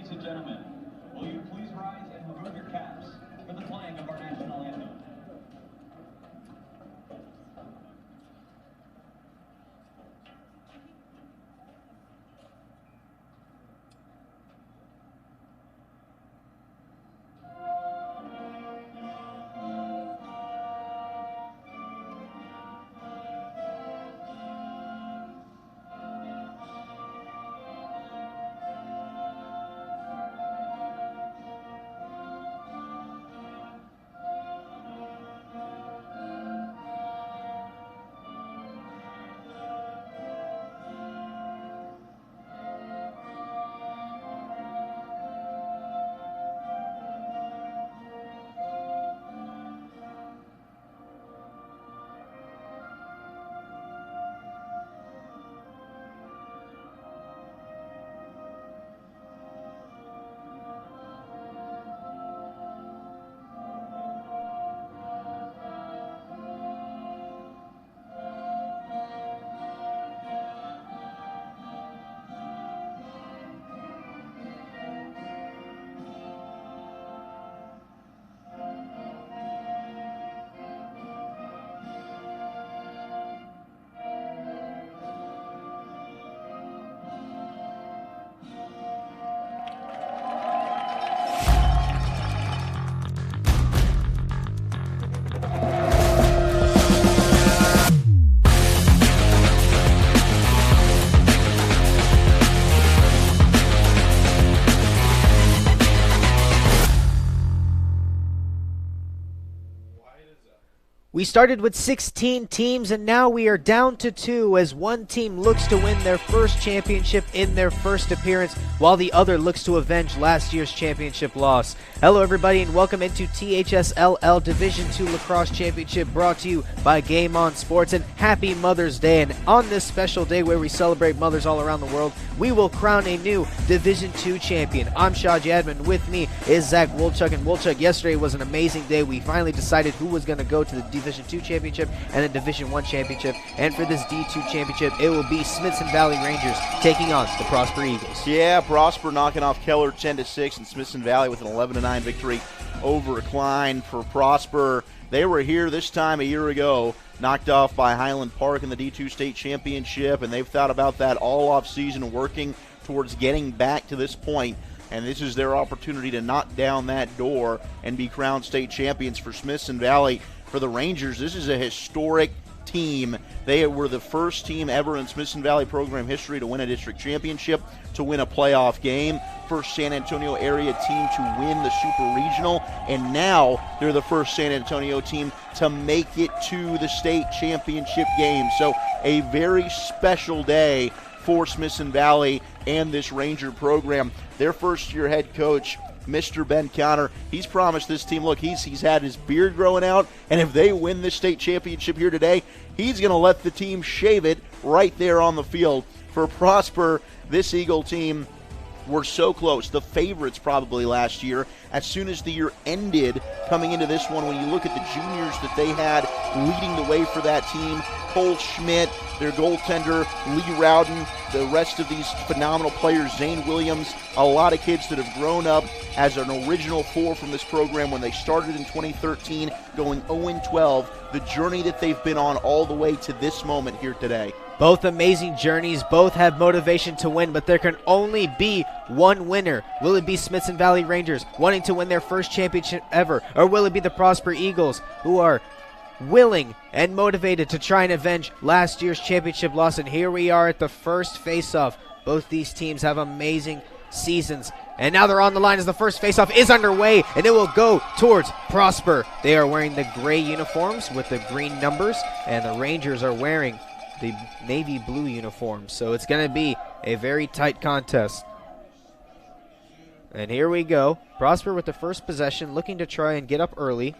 Ladies and gentlemen, will you please rise and remove your caps for the playing of our national anthem? We started with 16 teams, and now we are down to 2 as one team looks to win their first championship in their first appearance, while the other looks to avenge last year's championship loss. Hello, everybody, and welcome into THSLL Division II Lacrosse Championship, brought to you by Game On Sports, and happy Mother's Day. And on this special day where we celebrate mothers all around the world, we will crown a new Division II champion. I'm Shah Jadman. With me is Zach Wolchuk. And Wolchuk, yesterday was an amazing day. We finally decided who was going to go to the Division II championship and the Division I championship. And for this D2 championship, it will be Smithson Valley Rangers taking on the Prosper Eagles. Yeah, Prosper knocking off Keller 10-6, and Smithson Valley with an 11-9 victory over Klein. For Prosper, they were here this time a year ago, knocked off by Highland Park in the D2 state championship, and they've thought about that all off season, working towards getting back to this point. And this is their opportunity to knock down that door and be crowned state champions. For Smithson Valley. For the Rangers, this is a historic team. They were the first team ever in Smithson Valley program history to win a district championship, to win a playoff game, first San Antonio area team to win the Super Regional, and now they're the first San Antonio team to make it to the state championship game. So a very special day for Smithson Valley and this Ranger program. Their first-year head coach, Mr. Ben Counter, he's promised this team, look, he's had his beard growing out, and if they win this state championship here today, he's going to let the team shave it right there on the field. For Prosper, this Eagle team were so close, the favorites probably last year. As soon as the year ended, coming into this one, when you look at the juniors that they had leading the way for that team, Cole Schmidt, their goaltender, Lee Rowden, the rest of these phenomenal players, Zane Williams, a lot of kids that have grown up as an original four from this program when they started in 2013, going 0-12, the journey that they've been on all the way to this moment here today. Both amazing journeys, both have motivation to win, but there can only be one winner. Will it be Smithson Valley Rangers wanting to win their first championship ever, or will it be the Prosper Eagles, who are willing and motivated to try and avenge last year's championship loss? And here we are at the first face-off. Both these teams have amazing seasons, and now they're on the line as the first face-off is underway, and it will go towards Prosper. They are wearing the gray uniforms with the green numbers, and the Rangers are wearing the navy blue uniforms, so it's going to be a very tight contest. And here we go. Prosper with the first possession, looking to try and get up early.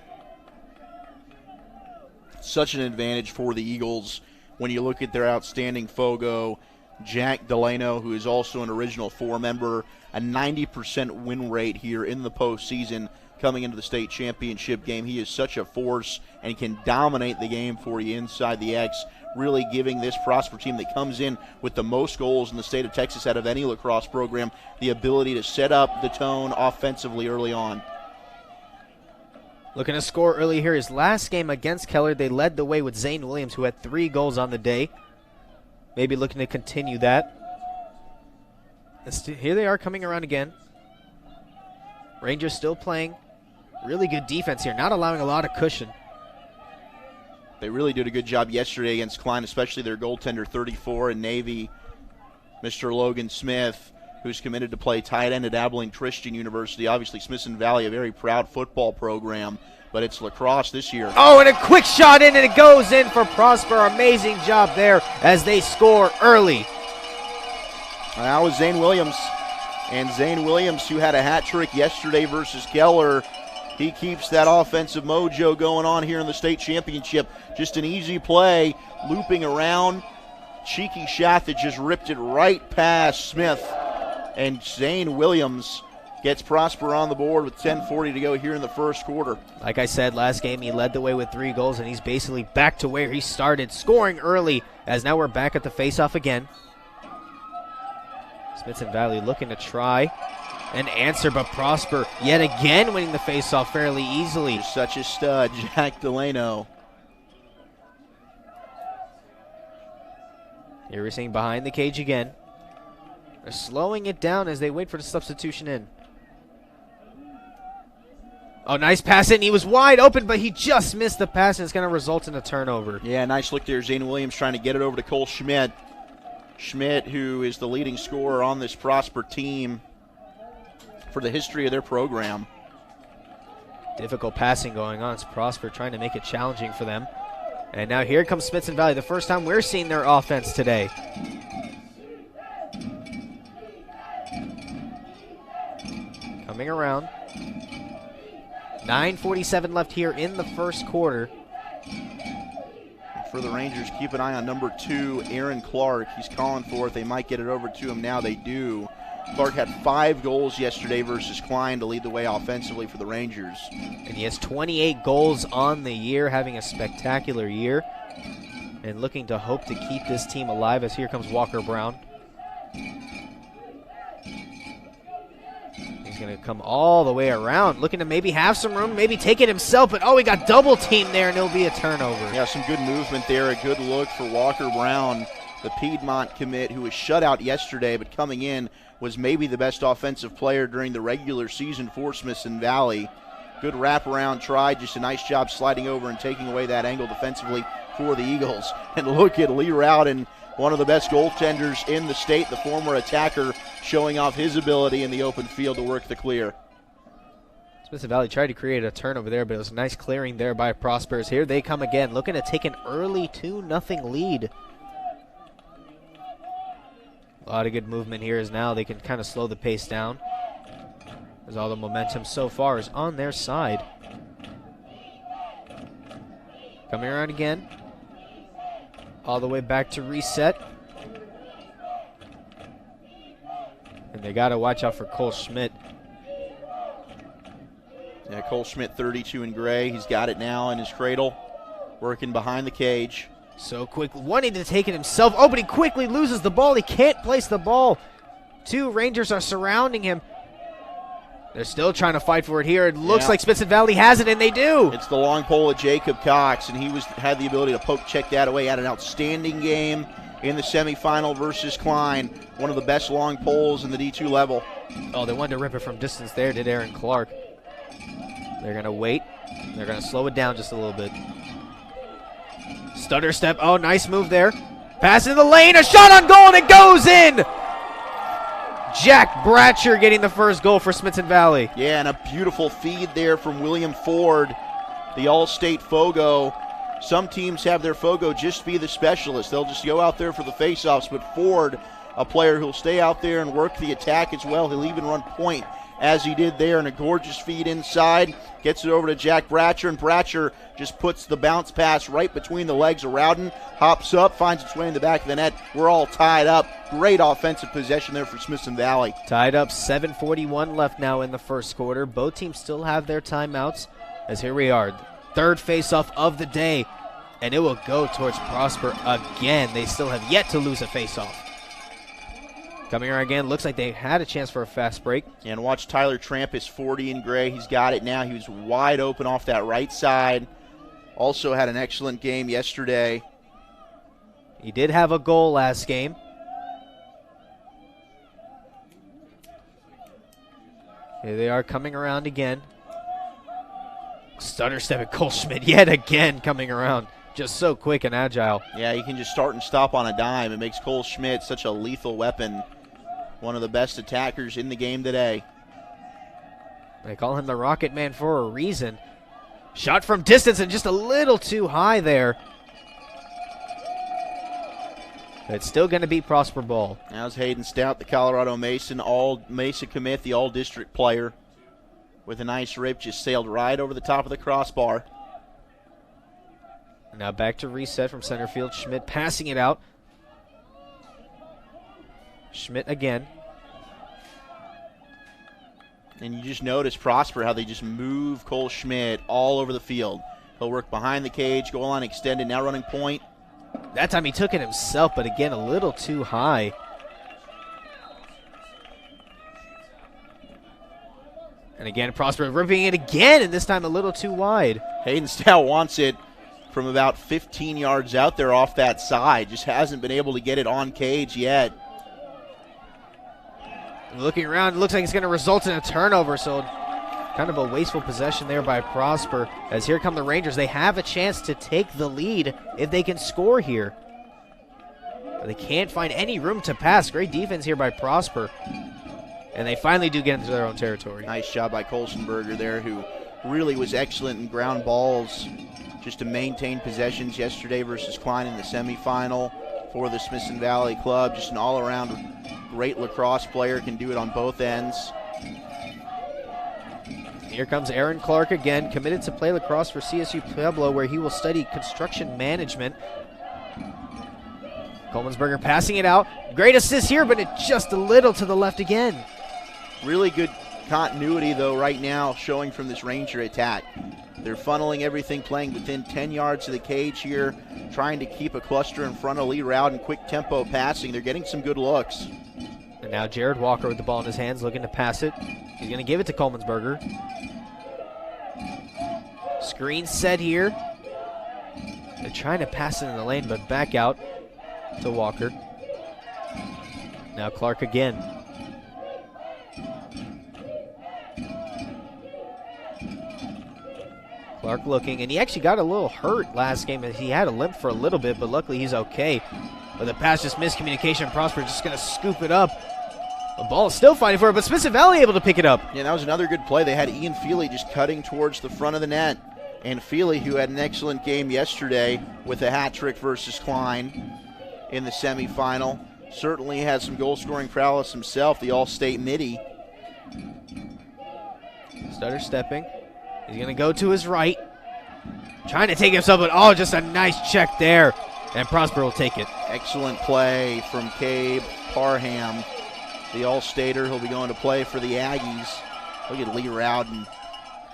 Such an advantage for the Eagles when you look at their outstanding Fogo, Jack Delano, who is also an original four member, a 90% win rate here in the postseason coming into the state championship game. He is such a force and can dominate the game for you inside the X. really giving this Prosper team that comes in with the most goals in the state of Texas out of any lacrosse program the ability to set up the tone offensively early on. Looking to score early here. His last game against Keller, they led the way with Zane Williams, who had 3 goals on the day. Maybe looking to continue that. Here they are coming around again. Rangers still playing really good defense here, not allowing a lot of cushion. They really did a good job yesterday against Klein, especially their goaltender, 34 in Navy, Mr. Logan Smith, who's committed to play tight end at Abilene Christian University. Obviously, Smithson Valley, a very proud football program, but it's lacrosse this year. Oh, and a quick shot in, and it goes in for Prosper. Amazing job there as they score early. That was Zane Williams. And Zane Williams, who had a hat trick yesterday versus Keller, he keeps that offensive mojo going on here in the state championship. Just an easy play, looping around. Cheeky shot that just ripped it right past Smith. And Zane Williams gets Prosper on the board with 10:40 to go here in the first quarter. Like I said, last game he led the way with 3 goals, and he's basically back to where he started, scoring early, as now we're back at the faceoff again. Smithson Valley looking to try and answer, but Prosper yet again winning the faceoff fairly easily. You're such a stud, Jack Delano. Here we're seeing behind the cage again. They're slowing it down as they wait for the substitution in. Oh, nice pass in. He was wide open, but he just missed the pass, and it's going to result in a turnover. Yeah, nice look there. Zane Williams trying to get it over to Cole Schmidt. Schmidt, who is the leading scorer on this Prosper team for the history of their program. Difficult passing going on. It's Prosper trying to make it challenging for them. And now here comes Smithson Valley, the first time we're seeing their offense today. Coming around. 9:47 left here in the first quarter. For the Rangers, keep an eye on number 2, Aaron Clark. He's calling for it. They might get it over to him now. They do. Clark had 5 goals yesterday versus Klein to lead the way offensively for the Rangers. And he has 28 goals on the year, having a spectacular year. And looking to hope to keep this team alive as here comes Walker Brown. He's going to come all the way around, looking to maybe have some room, maybe take it himself, but oh, he got double teamed there, and it'll be a turnover. Yeah, some good movement there, a good look for Walker Brown, the Piedmont commit, who was shut out yesterday, but coming in was maybe the best offensive player during the regular season for Smithson Valley. Good wraparound try, just a nice job sliding over and taking away that angle defensively for the Eagles. And look at Lee Rowden, one of the best goaltenders in the state, the former attacker, showing off his ability in the open field to work the clear. Smithson Valley tried to create a turnover there, but it was a nice clearing there by Prospers. Here they come again, looking to take an early 2-0 lead. A lot of good movement here as now they can kind of slow the pace down, as all the momentum so far is on their side. Coming around again. All the way back to reset. And they got to watch out for Cole Schmidt. Yeah, Cole Schmidt, 32 in gray. He's got it now in his cradle, working behind the cage. So quick, wanting to take it himself. Oh, but he quickly loses the ball. He can't place the ball. 2 Rangers are surrounding him. They're still trying to fight for it here. It looks like Smithson Valley has it, and they do. It's the long pole of Jacob Cox, and he had the ability to check that away. Had an outstanding game in the semifinal versus Klein. One of the best long poles in the D2 level. Oh, they wanted to rip it from distance there, did Aaron Clark. They're going to wait. They're going to slow it down just a little bit. Stutter step. Oh, nice move there. Pass in the lane. A shot on goal, and it goes in. Jack Bratcher getting the first goal for Smithson Valley. Yeah, and a beautiful feed there from William Ford, the All-State Fogo. Some teams have their Fogo just be the specialist. They'll just go out there for the faceoffs, but Ford, a player who'll stay out there and work the attack as well. He'll even run point as he did there, and a gorgeous feed inside. Gets it over to Jack Bratcher, and Bratcher just puts the bounce pass right between the legs of Rowden. Hops up, finds its way in the back of the net. We're all tied up. Great offensive possession there for Smithson Valley. Tied up, 7:41 left now in the first quarter. Both teams still have their timeouts, as here we are. Third faceoff of the day. and it will go towards Prosper again. They still have yet to lose a faceoff. Coming around again, looks like they had a chance for a fast break. And watch Tyler Trampus, 40 in gray. He's got it now. He was wide open off that right side. Also had an excellent game yesterday. He did have a goal last game. Here they are coming around again. Stutter step at Cole Schmidt yet again coming around. Just so quick and agile. Yeah, he can just start and stop on a dime. It makes Cole Schmidt such a lethal weapon. One of the best attackers in the game today. They call him the Rocket Man for a reason. Shot from distance and just a little too high there. It's still going to be Prosper ball. Now's Hayden Stout, the Colorado Mesa commit, the all-district player. With a nice rip, just sailed right over the top of the crossbar. Now back to reset from center field. Schmidt passing it out. Schmidt again. And you just notice Prosper, how they just move Cole Schmidt all over the field. He'll work behind the cage, goal line extended, now running point. That time he took it himself, but again, a little too high. And again, Prosper ripping it again, and this time a little too wide. Hayden Stout wants it from about 15 yards out there off that side. Just hasn't been able to get it on cage yet. Looking around, it looks like it's going to result in a turnover, so kind of a wasteful possession there by Prosper. As here come the Rangers. They have a chance to take the lead if they can score here. But they can't find any room to pass. Great defense here by Prosper. And they finally do get into their own territory. Nice job by Colsenberger there, who really was excellent in ground balls just to maintain possessions yesterday versus Klein in the semifinal for the Smithson Valley Club. Just an all-around great lacrosse player, can do it on both ends. Here comes Aaron Clark again, committed to play lacrosse for CSU Pueblo, where he will study construction management. Colmansberger passing it out. Great assist here, but it just a little to the left again. Really good continuity, though, right now, showing from this Ranger attack. They're funneling everything, playing within 10 yards of the cage here, trying to keep a cluster in front of Lee Route and quick tempo passing. They're getting some good looks. And now Jared Walker with the ball in his hands, looking to pass it. He's going to give it to Colmansberger. Screen set here. They're trying to pass it in the lane, but back out to Walker. Now Clark again. Clark looking, and he actually got a little hurt last game. He had a limp for a little bit, but luckily he's okay. But the pass just miscommunication. Prosper just going to scoop it up. The ball is still fighting for it, but Smithson Valley able to pick it up. Yeah, that was another good play. They had Ian Feely just cutting towards the front of the net. And Feely, who had an excellent game yesterday with a hat trick versus Klein in the semifinal, certainly has some goal-scoring prowess himself, the all-state midi. Stutter stepping. He's going to go to his right. Trying to take himself, but oh, just a nice check there. And Prosper will take it. Excellent play from Cabe Parham, the all-stater. He'll be going to play for the Aggies. Look at Lee Rowden.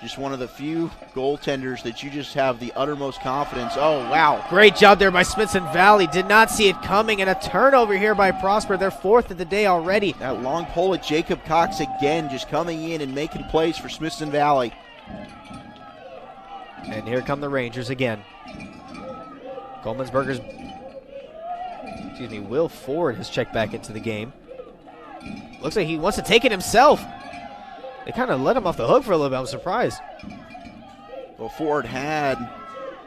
Just one of the few goaltenders that you just have the uttermost confidence. Oh, wow. Great job there by Smithson Valley. Did not see it coming, and a turnover here by Prosper. They're fourth of the day already. That long pull at Jacob Cox again, just coming in and making plays for Smithson Valley. And here come the Rangers again. Will Ford has checked back into the game. Looks like he wants to take it himself. They kind of let him off the hook for a little bit. I'm surprised. Well, Ford had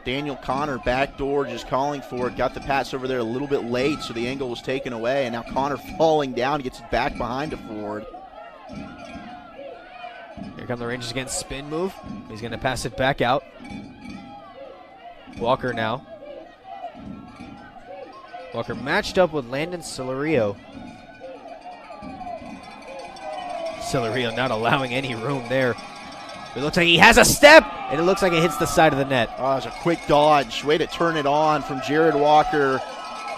Daniel Connor backdoor, just calling for it. Got the pass over there a little bit late, so the angle was taken away. And now Connor falling down, gets it back behind to Ford. Here come the Rangers again. Spin move. He's going to pass it back out. Walker now. Walker matched up with Landon Silerio. Silerio not allowing any room there. It looks like he has a step, and it looks like it hits the side of the net. Oh, it was a quick dodge. Way to turn it on from Jared Walker.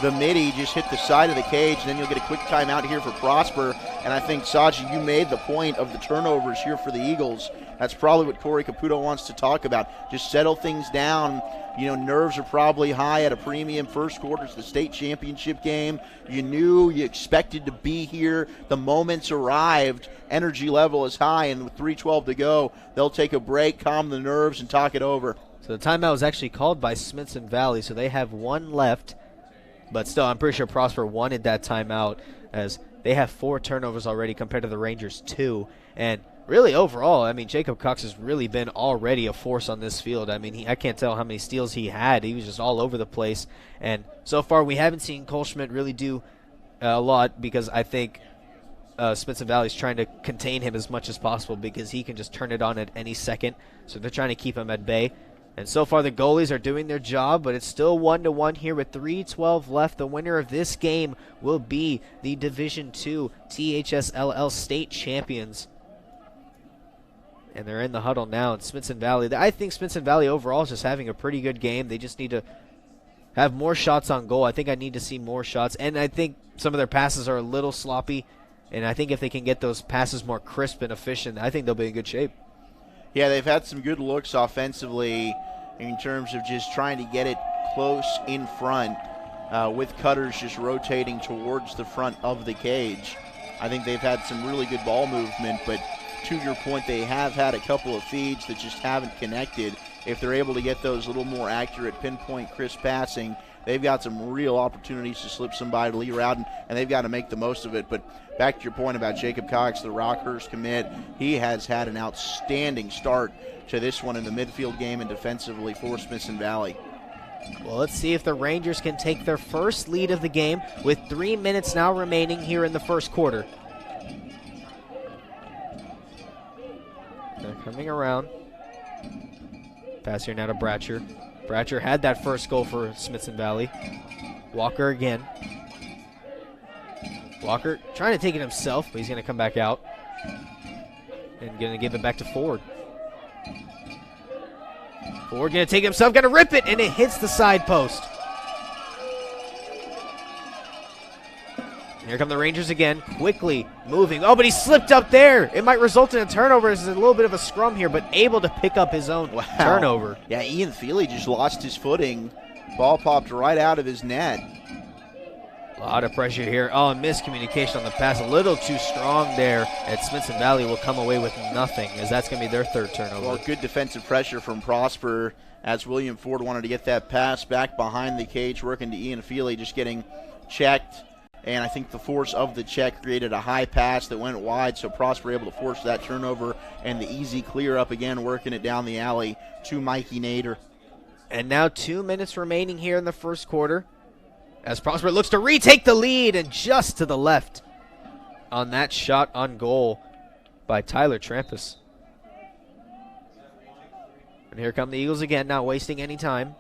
The midi just hit the side of the cage, and then you'll get a quick timeout here for Prosper. And I think, Saji, you made the point of the turnovers here for the Eagles. that's probably what Corey Caputo wants to talk about. Just settle things down. You know, nerves are probably high at a premium. First quarter, it's the state championship game. You knew, you expected to be here. The moments arrived. Energy level is high, and with 3:12 to go, they'll take a break, calm the nerves, and talk it over. So the timeout was actually called by Smithson Valley, so they have one left. But still, I'm pretty sure Prosper wanted that timeout, as they have 4 turnovers already compared to the Rangers' 2. And really, overall, I mean, Jacob Cox has really been already a force on this field. I mean, I can't tell how many steals he had. He was just all over the place. And so far, we haven't seen Cole Schmidt really do a lot, because I think Smithson Valley is trying to contain him as much as possible, because he can just turn it on at any second. So they're trying to keep him at bay. And so far, the goalies are doing their job, but it's still 1-1 here with 3:12 left. The winner of this game will be the Division II THSLL state champions. And they're in the huddle now. And Smithson Valley, I think Smithson Valley overall is just having a pretty good game. They just need to have more shots on goal. I think I need to see more shots. And I think some of their passes are a little sloppy. And I think if they can get those passes more crisp and efficient, I think they'll be in good shape. Yeah, they've had some good looks offensively in terms of just trying to get it close in front with cutters just rotating towards the front of the cage. I think they've had some really good ball movement, but to your point, they have had a couple of feeds that just haven't connected. If they're able to get those a little more accurate, pinpoint, crisp passing, they've got some real opportunities to slip somebody to Lee Rowden, and they've got to make the most of it. But back to your point about Jacob Cox, the Rockhurst commit, he has had an outstanding start to this one in the midfield game and defensively for Smithson Valley. Well, let's see if the Rangers can take their first lead of the game with 3 minutes now remaining here in the first quarter. They're coming around. Pass here now to Bratcher. Bratcher had that first goal for Smithson Valley. Walker again. Walker trying to take it himself, but he's going to come back out. And going to give it back to Ford. Ford going to take it himself, going to rip it, and it hits the side post. And here come the Rangers again, quickly moving. Oh, but he slipped up there. It might result in a turnover. This is a little bit of a scrum here, but able to pick up his own turnover. Yeah, Ian Feely just lost his footing. Ball popped right out of his net. A lot of pressure here. Oh, miscommunication on the pass. A little too strong there. And Smithson Valley will come away with nothing, as that's going to be their third turnover. Well, good defensive pressure from Prosper, as William Ford wanted to get that pass back behind the cage, working to Ian Feely, just getting checked. And I think the force of the check created a high pass that went wide, so Prosper able to force that turnover and the easy clear up again, working it down the alley to Mikey Nader. And now 2 minutes remaining here in the first quarter, as Prosper looks to retake the lead, and just to the left on that shot on goal by Tyler Trampus. And here come the Eagles again, not wasting any time.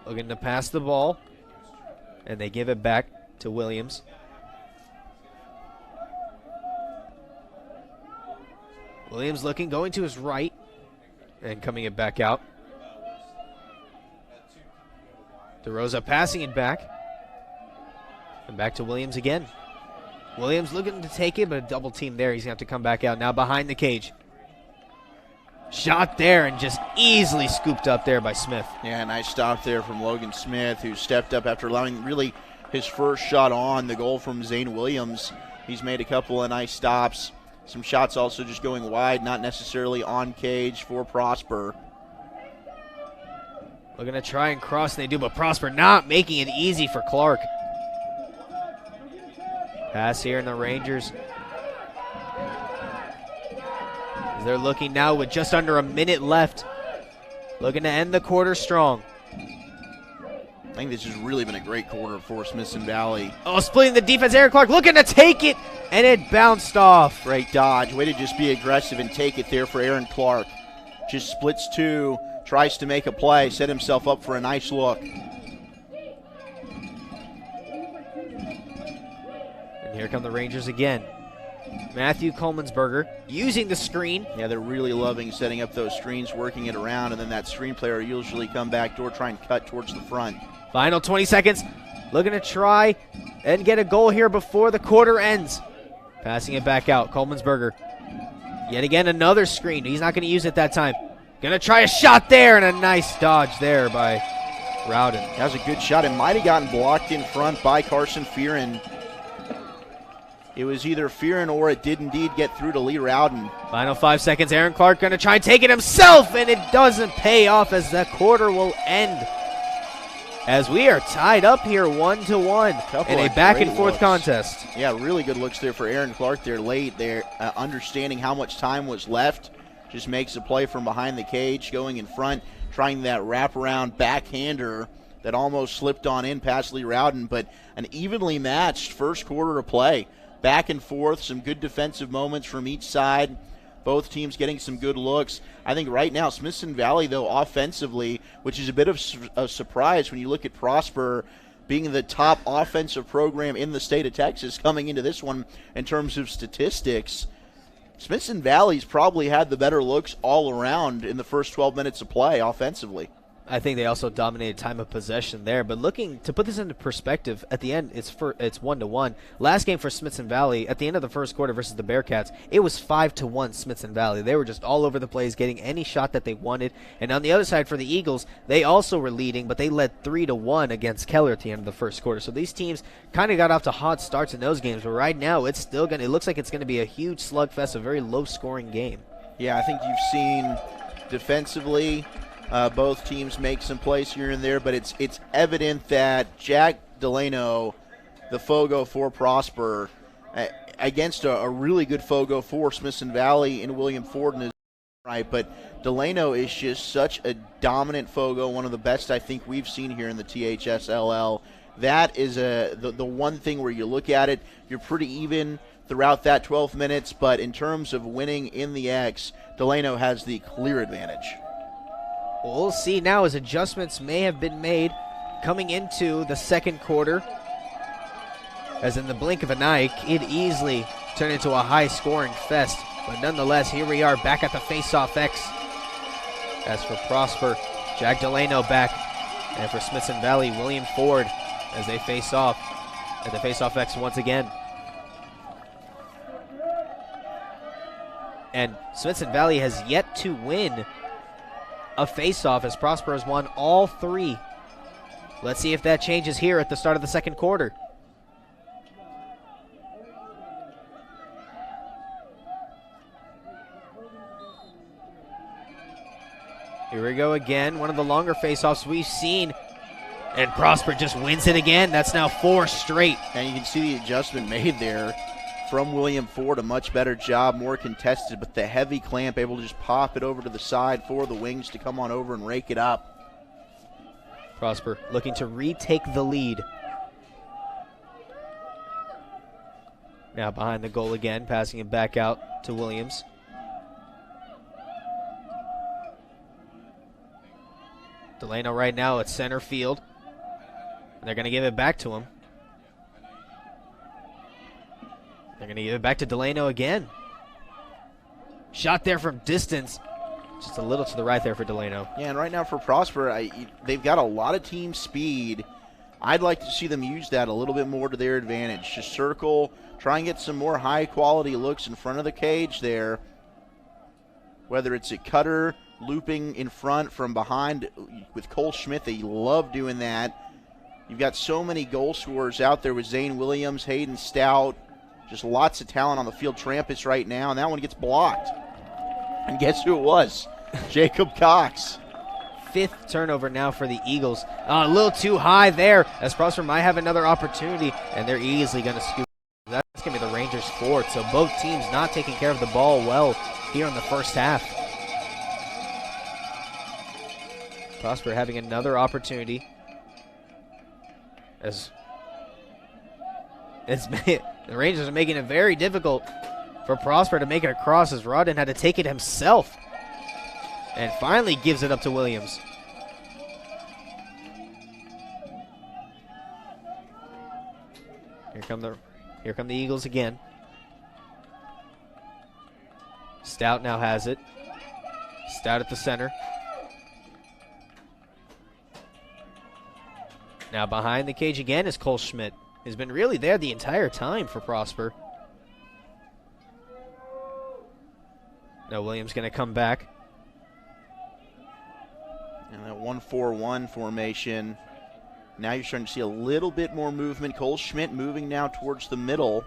Looking to pass the ball, and they give it back to Williams. Williams looking, going to his right, and coming it back out. DeRosa passing it back. And back to Williams again. Williams looking to take it, but a double team there. He's going to have to come back out now behind the cage. Shot there and just easily scooped up there by Smith. Yeah, nice stop there from Logan Smith, who stepped up after allowing really his first shot on the goal from Zane Williams. He's made a couple of nice stops. Some shots also just going wide, not necessarily on cage for Prosper. Looking to try and cross, and they do, but Prosper not making it easy for Clark. Pass here in the Rangers. They're looking now with just under a minute left. Looking to end the quarter strong. I think this has really been a great quarter for Smithson Valley. Oh, splitting the defense. Aaron Clark looking to take it, and it bounced off. Great dodge. Way to just be aggressive and take it there for Aaron Clark. Just splits two, tries to make a play, set himself up for a nice look. And here come the Rangers again. Matthew Coleman'sberger using the screen. Yeah, they're really loving setting up those screens, working it around, and then that screen player usually come back door, try and cut towards the front. Final 20 seconds. Looking to try and get a goal here before the quarter ends. Passing it back out. Coleman'sberger. Yet again, another screen. He's not going to use it that time. Going to try a shot there, and a nice dodge there by Rowden. That was a good shot. It might have gotten blocked in front by Carson Fearon. It was either Fearon or it did indeed get through to Lee Rowden. Final 5 seconds. Aaron Clark going to try and take it himself, and it doesn't pay off as the quarter will end. As we are tied up here 1-1 in a back-and-forth contest. Yeah, really good looks there for Aaron Clark there late there, understanding how much time was left. Just makes a play from behind the cage, going in front, trying that wraparound backhander that almost slipped on in past Lee Rowden, but an evenly matched first quarter of play. Back and forth, some good defensive moments from each side. Both teams getting some good looks. I think right now, Smithson Valley, though, offensively, which is a bit of a surprise when you look at Prosper being the top offensive program in the state of Texas coming into this one in terms of statistics. Smithson Valley's probably had the better looks all around in the first 12 minutes of play offensively. I think they also dominated time of possession there. But looking to put this into perspective, at the end, it's 1-1. Last game for Smithson Valley, at the end of the first quarter versus the Bearcats, it was 5-1 Smithson Valley. They were just all over the place, getting any shot that they wanted. And on the other side for the Eagles, they also were leading, but they led 3-1 against Keller at the end of the first quarter. So these teams kind of got off to hot starts in those games. But right now, it looks like it's going to be a huge slugfest, a very low-scoring game. Yeah, I think you've seen defensively. Both teams make some plays here and there, but it's evident that Jack Delano, the Fogo for Prosper, against a really good Fogo for Smithson Valley and William Ford in his right, but Delano is just such a dominant Fogo, one of the best I think we've seen here in the THSLL. That is the one thing where you look at it, you're pretty even throughout that 12 minutes, but in terms of winning in the X, Delano has the clear advantage. We'll see now as adjustments may have been made coming into the second quarter. As in the blink of an eye, it easily turned into a high-scoring fest. But nonetheless, here we are back at the face-off X. As for Prosper, Jack Delano back. And for Smithson Valley, William Ford as they face off at the face-off X once again. And Smithson Valley has yet to win a face-off as Prosper has won all three. Let's see if that changes here at the start of the second quarter. Here we go again, one of the longer face-offs we've seen, and Prosper just wins it again. That's now 4 straight. And you can see the adjustment made there from William Ford, a much better job, more contested, but the heavy clamp able to just pop it over to the side for the Wings to come on over and rake it up. Prosper looking to retake the lead. Now behind the goal again, passing it back out to Williams. Delano right now at center field. And they're going to give it back to him. They're going to give it back to Delano again. Shot there from distance. Just a little to the right there for Delano. Yeah, and right now for Prosper, they've got a lot of team speed. I'd like to see them use that a little bit more to their advantage. Just circle, try and get some more high-quality looks in front of the cage there. Whether it's a cutter, looping in front from behind with Cole Schmidt, they love doing that. You've got so many goal scorers out there with Zane Williams, Hayden Stout. Just lots of talent on the field. Trampus right now, and that one gets blocked. And guess who it was? Jacob Cox. 5th turnover now for the Eagles. A little too high there, as Prosper might have another opportunity, and they're easily going to scoop. That's going to be the Rangers' 4th, so both teams not taking care of the ball well here in the first half. Prosper having another opportunity. As the Rangers are making it very difficult for Prosper to make it across, as Rodden had to take it himself. And finally gives it up to Williams. Here come the Eagles again. Stout now has it. Stout at the center. Now behind the cage again is Cole Schmidt. Has been really there the entire time for Prosper. Now Williams going to come back. And that 1-4-1 formation. Now you're starting to see a little bit more movement. Cole Schmidt moving now towards the middle.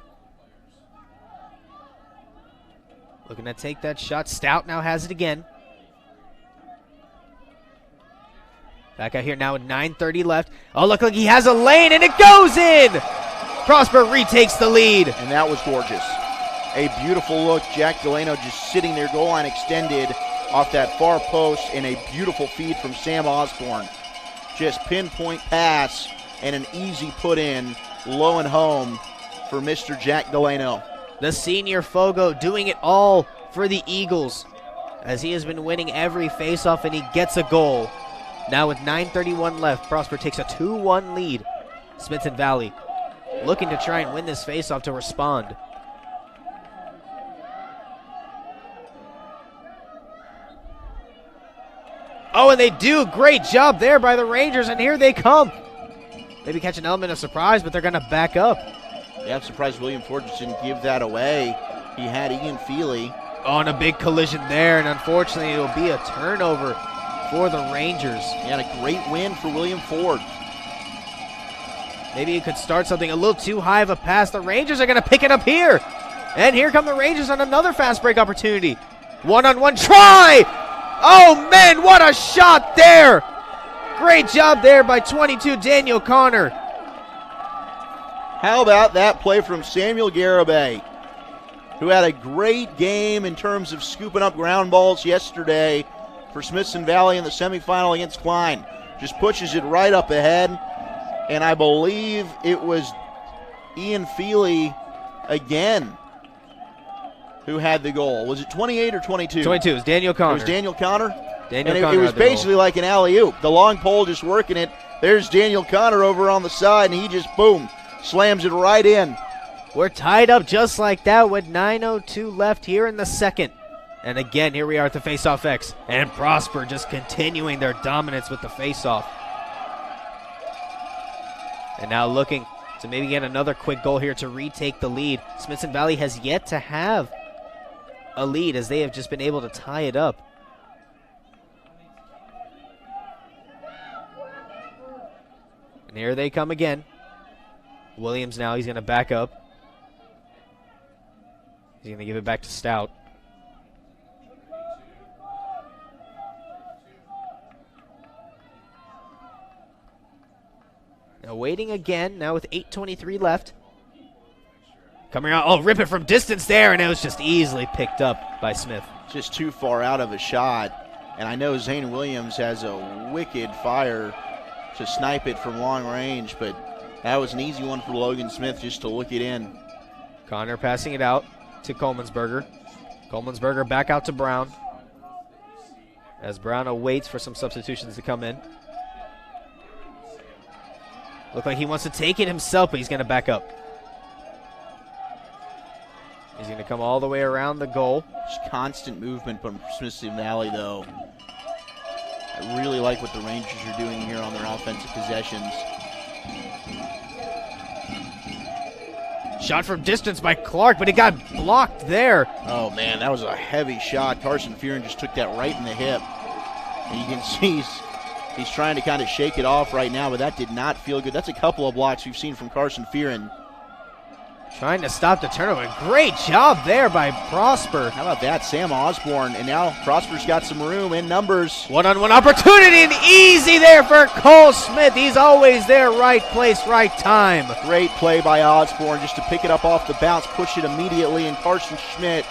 Looking to take that shot. Stout now has it again. Back out here now with 9:30 left. Oh, look like he has a lane, and it goes in! Prosper retakes the lead. And that was gorgeous. A beautiful look. Jack Delano just sitting there, goal line extended off that far post, and a beautiful feed from Sam Osborne. Just pinpoint pass and an easy put in, low and home for Mr. Jack Delano. The senior Fogo doing it all for the Eagles, as he has been winning every faceoff, and he gets a goal. Now with 9:31 left, Prosper takes a 2-1 lead. Smithson Valley looking to try and win this faceoff to respond. Oh, and they do. Great job there by the Rangers, and here they come. Maybe catch an element of surprise, but they're going to back up. Yeah, I'm surprised William Ford just didn't give that away. He had Ian Feely. Oh, and a big collision there, and unfortunately it will be a turnover for the Rangers. He had a great win for William Ford. Maybe he could start something a little too high of a pass. The Rangers are going to pick it up here. And here come the Rangers on another fast break opportunity. One-on-one try! Oh, man, what a shot there! Great job there by 22 Daniel Connor. How about that play from Samuel Garibay, who had a great game in terms of scooping up ground balls yesterday for Smithson Valley in the semifinal against Klein. Just pushes it right up ahead, and I believe it was Ian Feely again who had the goal. Was it 28 or 22? 22. It was Daniel Connor. It was Daniel Connor? Daniel and Connor it was had the goal. basically like an alley-oop. The long pole just working it. There's Daniel Connor over on the side, and he just, boom, slams it right in. We're tied up just like that with 9:02 left here in the second. And again, here we are at the faceoff X. And Prosper just continuing their dominance with the faceoff. And now looking to maybe get another quick goal here to retake the lead. Smithson Valley has yet to have a lead, as they have just been able to tie it up. And here they come again. Williams now, he's going to back up. He's going to give it back to Stout. Now waiting again, now with 8:23 left. Coming out, oh, rip it from distance there, and it was just easily picked up by Smith. Just too far out of a shot. And I know Zane Williams has a wicked fire to snipe it from long range, but that was an easy one for Logan Smith just to look it in. Connor passing it out to Coleman'sberger. Coleman'sberger back out to Brown, as Brown awaits for some substitutions to come in. Look like he wants to take it himself, but he's going to back up. He's going to come all the way around the goal. Just constant movement from Smithson Valley, though. I really like what the Rangers are doing here on their offensive possessions. Shot from distance by Clark, but it got blocked there. Oh, man, that was a heavy shot. Carson Fearon just took that right in the hip. And you can see he's trying to kind of shake it off right now, but that did not feel good. That's a couple of blocks we've seen from Carson Fearon. Trying to stop the turnover. Great job there by Prosper. How about that? Sam Osborne. And now Prosper's got some room in numbers. One-on-one opportunity, and easy there for Cole Smith. He's always there, right place, right time. Great play by Osborne just to pick it up off the bounce, push it immediately, and Cole Schmidt,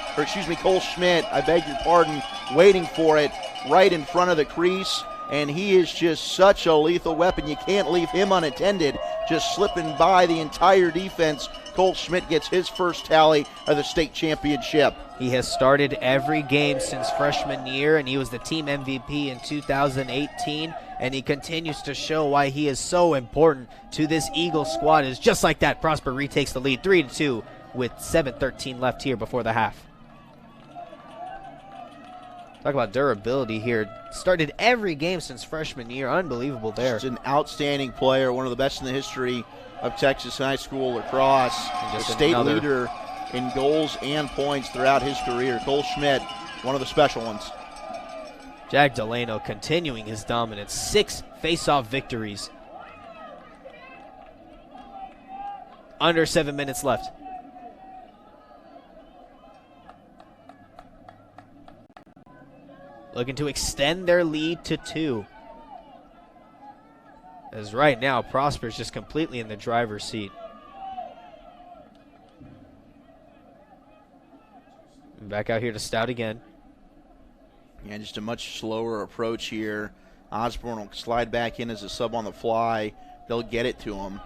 I beg your pardon, waiting for it right in front of the crease. And he is just such a lethal weapon. You can't leave him unattended. Just slipping by the entire defense. Cole Schmidt gets his first tally of the state championship. He has started every game since freshman year, and he was the team MVP in 2018, and he continues to show why he is so important to this Eagles squad. Is just like that, Prosper retakes the lead 3-2 with 7:13 left here before the half. Talk about durability here. Started every game since freshman year. Unbelievable there. Just an outstanding player, one of the best in the history of Texas high school lacrosse. A state leader in goals and points throughout his career. Cole Schmidt one of the special ones. Jack Delano continuing his dominance. 6 face-off victories. Under 7 minutes left. Looking to extend their lead to 2. As right now, Prosper's just completely in the driver's seat. Back out here to Stout again. Yeah, just a much slower approach here. Osborne will slide back in as a sub on the fly. They'll get it to him.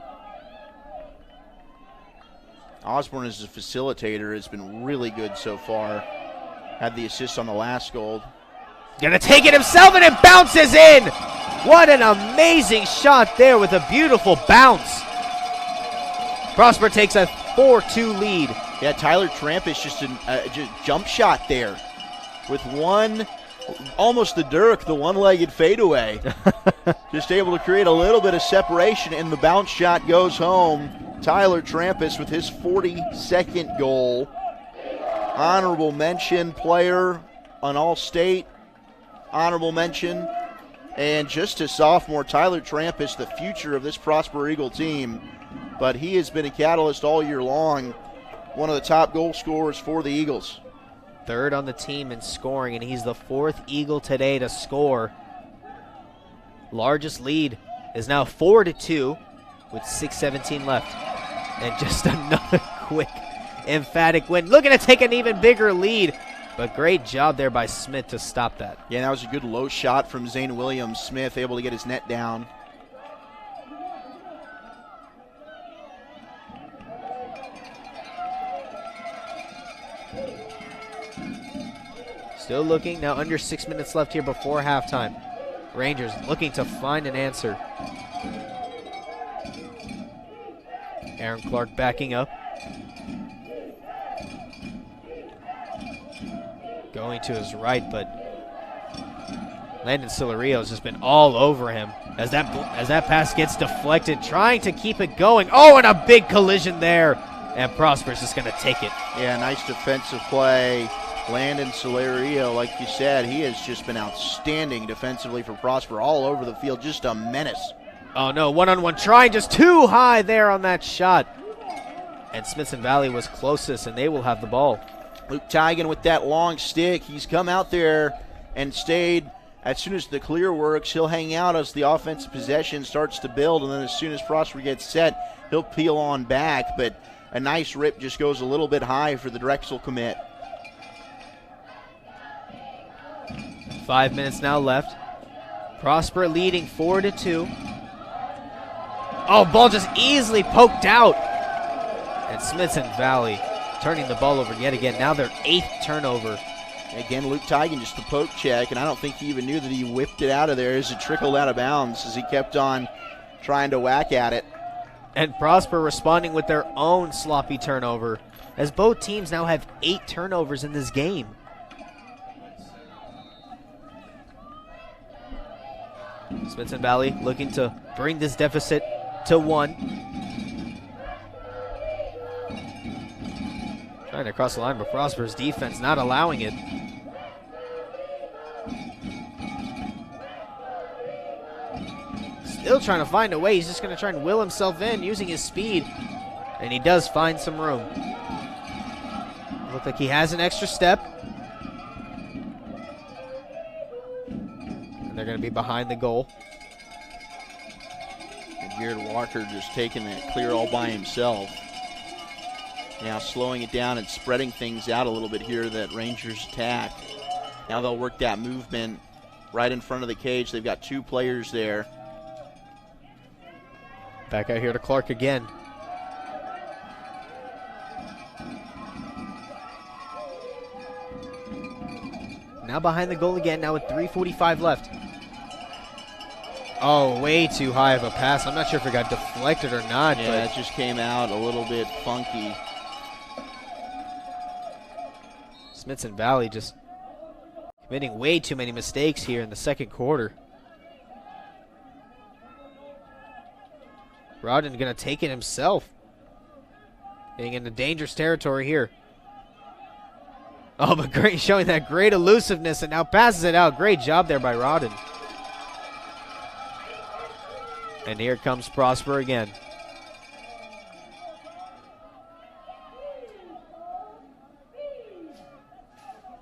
Osborne as a facilitator has been really good so far. Had the assist on the last goal. Gonna take it himself, and it bounces in! What an amazing shot there with a beautiful bounce. Prosper takes a 4-2 lead. Yeah, Tyler Trampas just a jump shot there with one, almost the Dirk, the one-legged fadeaway. Just able to create a little bit of separation, and the bounce shot goes home. Tyler Trampas with his 42nd goal. Honorable mention player on All-State. Honorable mention. And just a sophomore, Tyler Trampas, the future of this Prosper Eagle team. But he has been a catalyst all year long. One of the top goal scorers for the Eagles. 3rd on the team in scoring, and he's the 4th Eagle today to score. Largest lead is now 4-2 with 6:17 left. And just another quick, emphatic win. Looking to take an even bigger lead, but great job there by Smith to stop that. Yeah, that was a good low shot from Zane Williams. Smith able to get his net down. Still looking, now under 6 minutes left here before halftime. Rangers looking to find an answer. Aaron Clark backing up. Going to his right, but Landon Silario has just been all over him as that pass gets deflected, trying to keep it going. Oh, and a big collision there. And Prosper's just going to take it. Yeah, nice defensive play. Landon Silario, like you said, he has just been outstanding defensively for Prosper all over the field. Just a menace. Oh, no, one-on-one try, just too high there on that shot. And Smithson Valley was closest, and they will have the ball. Luke Tigan with that long stick. He's come out there and stayed. As soon as the clear works, he'll hang out as the offensive possession starts to build, and then as soon as Prosper gets set, he'll peel on back. But a nice rip just goes a little bit high for the Drexel commit. 5 minutes now left. Prosper leading 4-2. Oh, ball just easily poked out. And Smithson Valley turning the ball over yet again. Now their 8th turnover. Again, Luke Tigan just a poke check, and I don't think he even knew that he whipped it out of there as it trickled out of bounds as he kept on trying to whack at it. And Prosper responding with their own sloppy turnover, as both teams now have 8 turnovers in this game. Smithson Valley looking to bring this deficit to 1. Trying to cross the line, but Prosper's defense not allowing it. Still trying to find a way. He's just going to try and will himself in using his speed. And he does find some room. Looks like he has an extra step. And they're going to be behind the goal. And Jared Walker just taking that clear all by himself. Now slowing it down and spreading things out a little bit here, that Rangers attack. Now they'll work that movement right in front of the cage. They've got 2 players there. Back out here to Clark again. Now behind the goal again, now with 3:45 left. Oh, way too high of a pass. I'm not sure if it got deflected or not. Yeah, but it just came out a little bit funky. Smithson Valley just committing way too many mistakes here in the second quarter. Rodden going to take it himself. Getting into dangerous territory here. Oh, but great, showing that great elusiveness, and now passes it out. Great job there by Rodden. And here comes Prosper again.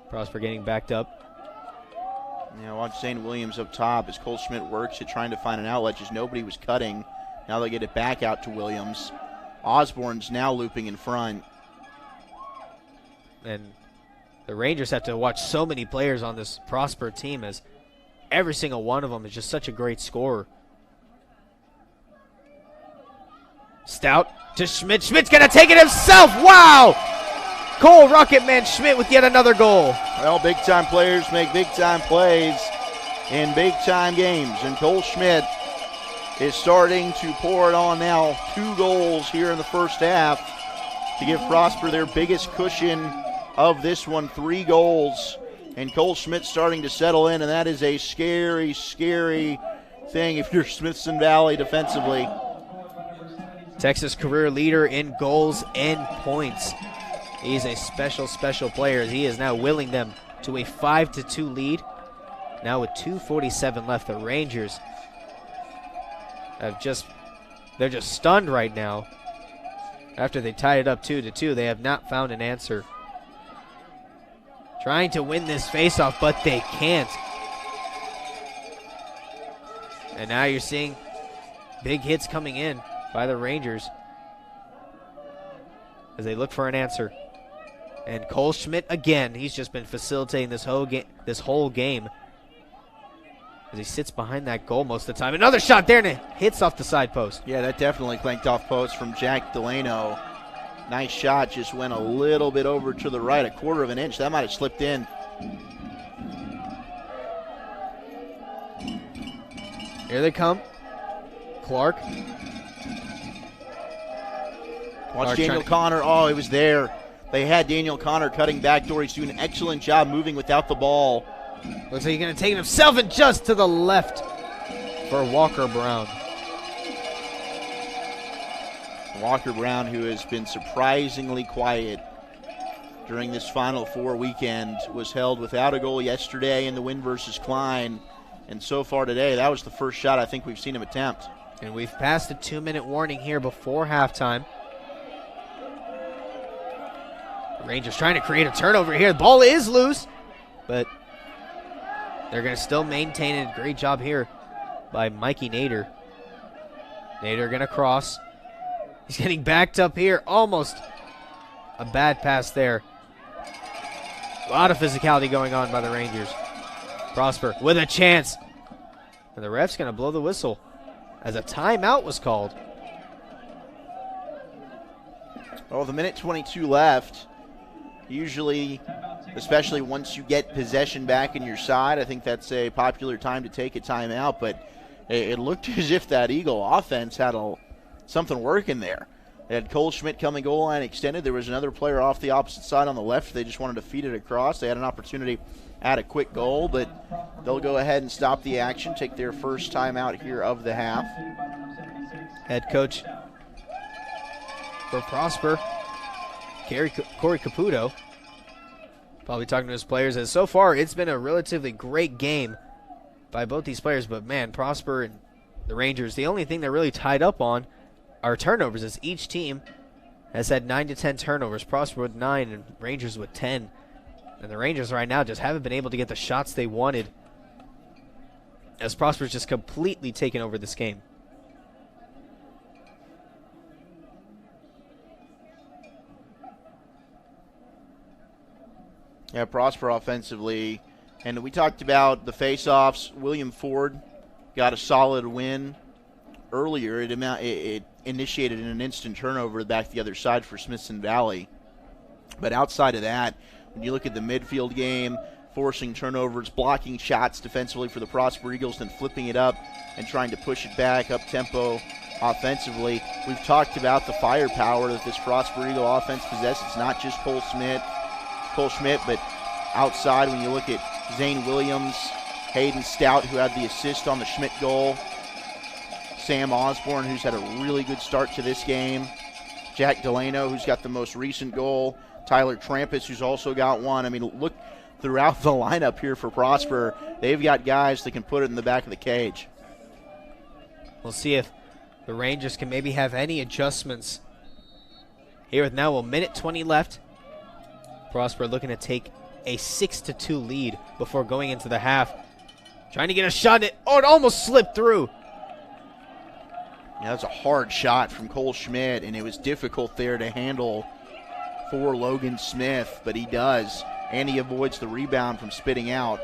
Prosper getting backed up. Yeah, watch Zane Williams up top as Cole Schmidt works at trying to find an outlet. Just nobody was cutting. Now they get it back out to Williams. Osborne's now looping in front. And the Rangers have to watch so many players on this Prosper team, as every single one of them is just such a great scorer. Stout to Schmidt. Schmidt's going to take it himself. Wow! Cole Rocketman Schmidt with yet another goal. Well, big-time players make big-time plays in big-time games. And Cole Schmidt is starting to pour it on now. 2 goals here in the first half to give Prosper their biggest cushion of this one. 3 goals. And Cole Schmidt starting to settle in, and that is a scary, scary thing if you're Smithson Valley defensively. Texas career leader in goals and points. He's a special, special player, as he is now willing them to a 5-2 lead. Now with 2:47 left, the Rangers they're just stunned right now. After they tied it up 2-2, they have not found an answer. Trying to win this faceoff, but they can't. And now you're seeing big hits coming in by the Rangers as they look for an answer. And Cole Schmidt again, he's just been facilitating this whole game as he sits behind that goal most of the time. Another shot there, and it hits off the side post. Yeah, that definitely clanked off post from Jack Delano. Nice shot, just went a little bit over to the right, 1/4 of an inch. That might have slipped in. Here they come. Clark. Watch Daniel Connor. Oh, he was there. They had Daniel Connor cutting backdoor. He's doing an excellent job moving without the ball. Looks like he's going to take it himself, and just to the left for Walker Brown. Walker Brown, who has been surprisingly quiet during this Final Four weekend, was held without a goal yesterday in the win versus Klein. And so far today, that was the first shot I think we've seen him attempt. And we've passed a 2-minute warning here before halftime. Rangers trying to create a turnover here. The ball is loose, but they're going to still maintain it. Great job here by Mikey Nader. Nader going to cross. He's getting backed up here. Almost a bad pass there. A lot of physicality going on by the Rangers. Prosper with a chance. And the ref's going to blow the whistle as a timeout was called. Well, with 1:22 left, usually, especially once you get possession back in your side, I think that's a popular time to take a timeout. But it looked as if that Eagle offense had something working there. They had Cole Schmidt coming goal line extended. There was another player off the opposite side on the left. They just wanted to feed it across. They had an opportunity at a quick goal, but they'll go ahead and stop the action, take their first timeout here of the half. Head coach for Prosper, Corey Caputo, probably talking to his players, as so far it's been a relatively great game by both these players, but man, Prosper and the Rangers, the only thing they're really tied up on are turnovers, as each team has had 9 to 10 turnovers. Prosper with 9 and Rangers with 10. And the Rangers right now just haven't been able to get the shots they wanted, as Prosper's just completely taken over this game. Yeah, Prosper offensively. And we talked about the face-offs. William Ford got a solid win earlier. It initiated an instant turnover back the other side for Smithson Valley. But outside of that, when you look at the midfield game, forcing turnovers, blocking shots defensively for the Prosper Eagles, then flipping it up and trying to push it back up tempo offensively. We've talked about the firepower that this Prosper Eagle offense possesses. It's not just Cole Schmidt, but outside when you look at Zane Williams, Hayden Stout, who had the assist on the Schmidt goal, Sam Osborne, who's had a really good start to this game, Jack Delano, who's got the most recent goal. Tyler Trampus, who's also got one. I mean, look throughout the lineup here for Prosper. They've got guys that can put it in the back of the cage. We'll see if the Rangers can maybe have any adjustments here with now a minute 20 left. Prosper looking to take a 6-2 lead before going into the half. Trying to get a shot at, oh, it almost slipped through. Yeah, that's a hard shot from Cole Schmidt, and it was difficult there to handle for Logan Smith, but he does, and he avoids the rebound from spitting out.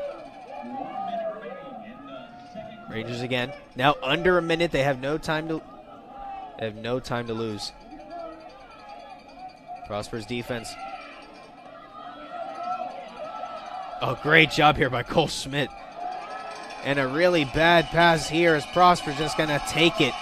Rangers again. Now under a minute. They have no time to lose. Prosper's defense. Oh, great job here by Cole Schmidt. And a really bad pass here as Prosper's just going to take it.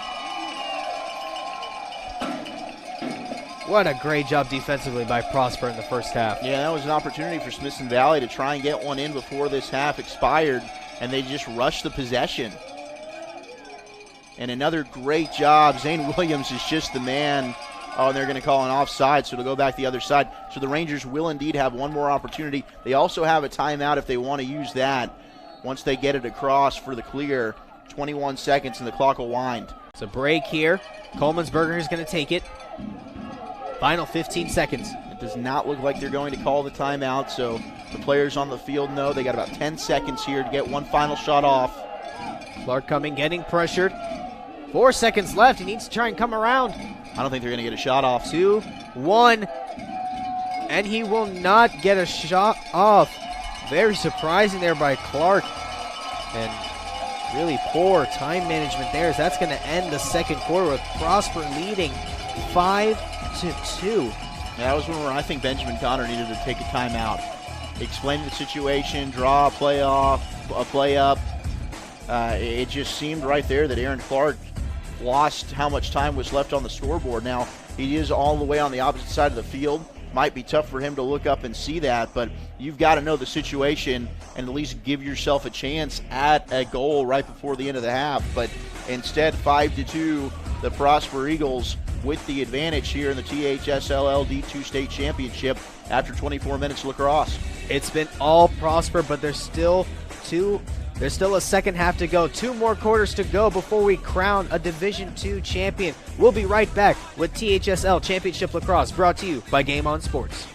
What a great job defensively by Prosper in the first half. Yeah, that was an opportunity for Smithson Valley to try and get one in before this half expired, and they just rushed the possession. And another great job. Zane Williams is just the man. Oh, and they're going to call an offside, so it'll go back the other side. So the Rangers will indeed have one more opportunity. They also have a timeout if they want to use that once they get it across for the clear. 21 seconds, and the clock will wind. It's a break here. Coleman'sberger is going to take it. Final 15 seconds. It does not look like they're going to call the timeout, so the players on the field know they got about 10 seconds here to get one final shot off. Clark coming, getting pressured. 4 seconds left. He needs to try and come around. I don't think they're going to get a shot off. 2, 1. And he will not get a shot off. Very surprising there by Clark. And really poor time management there, as that's going to end the second quarter with Prosper leading 5-2. That was when I think Benjamin Connor needed to take a timeout. Explain the situation, draw a play up. It just seemed right there that Aaron Clark lost how much time was left on the scoreboard. Now, he is all the way on the opposite side of the field. Might be tough for him to look up and see that, but you've got to know the situation and at least give yourself a chance at a goal right before the end of the half. But instead, 5-2, the Prosper Eagles with the advantage here in the THSLL D2 State Championship after 24 minutes of lacrosse. It's been all Prosper, but there's still a second half to go. 2 more quarters to go before we crown a Division II champion. We'll be right back with THSL Championship Lacrosse, brought to you by Game On Sports.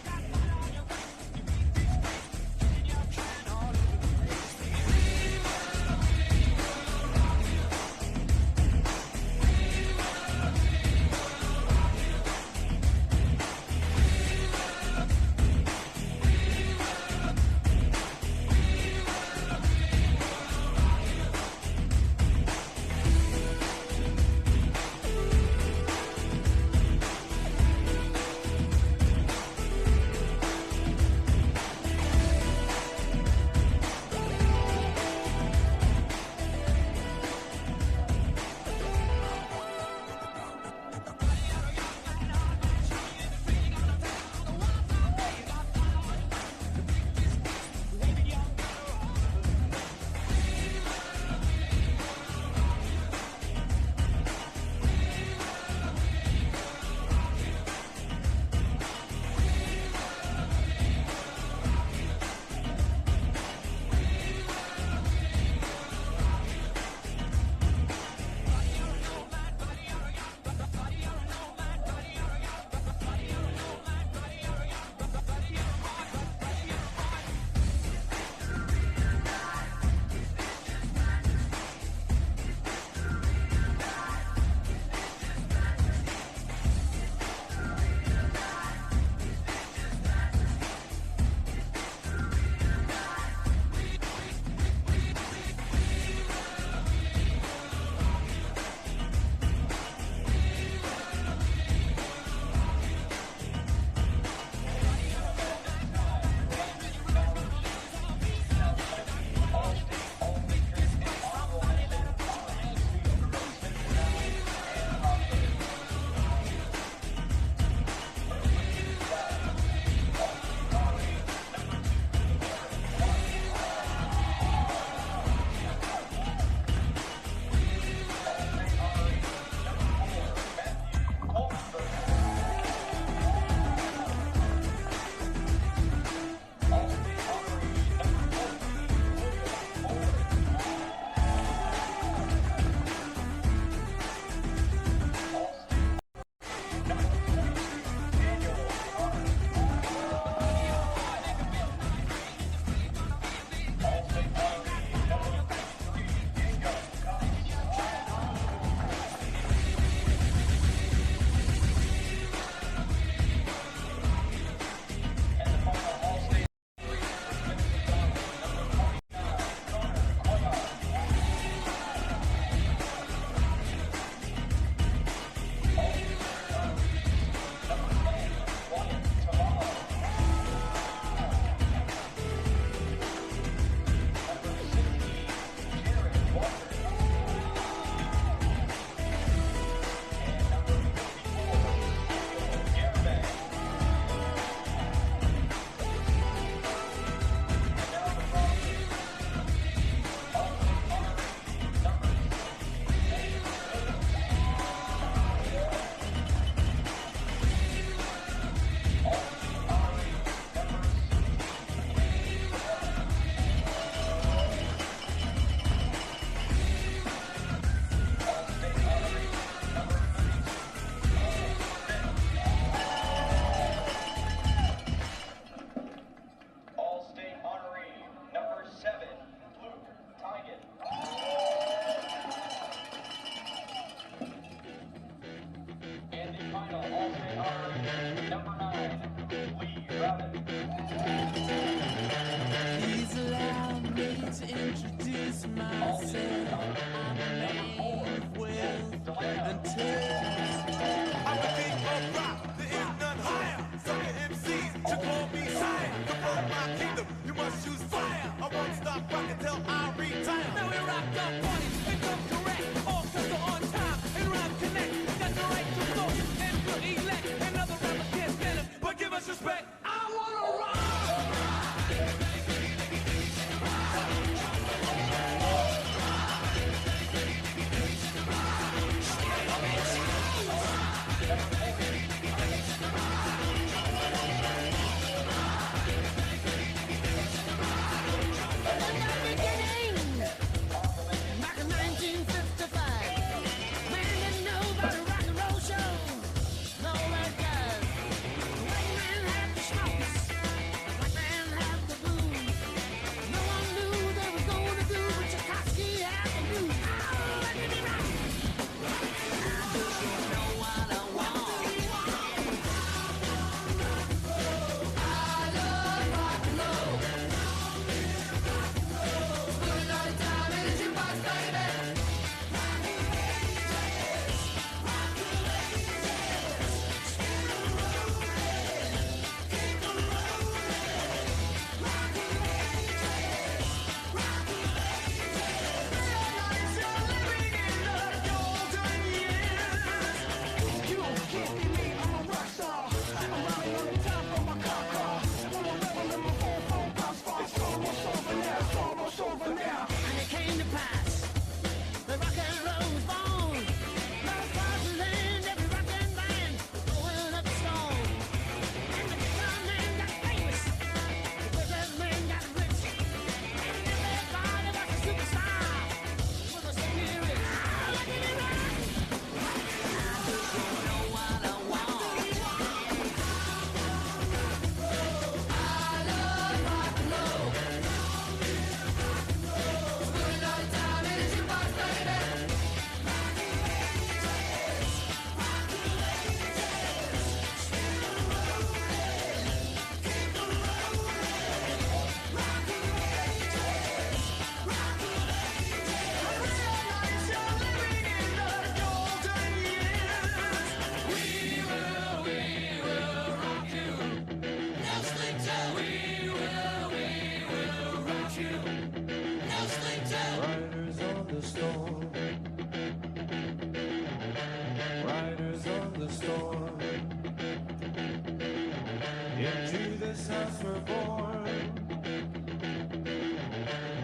Into this house we're born,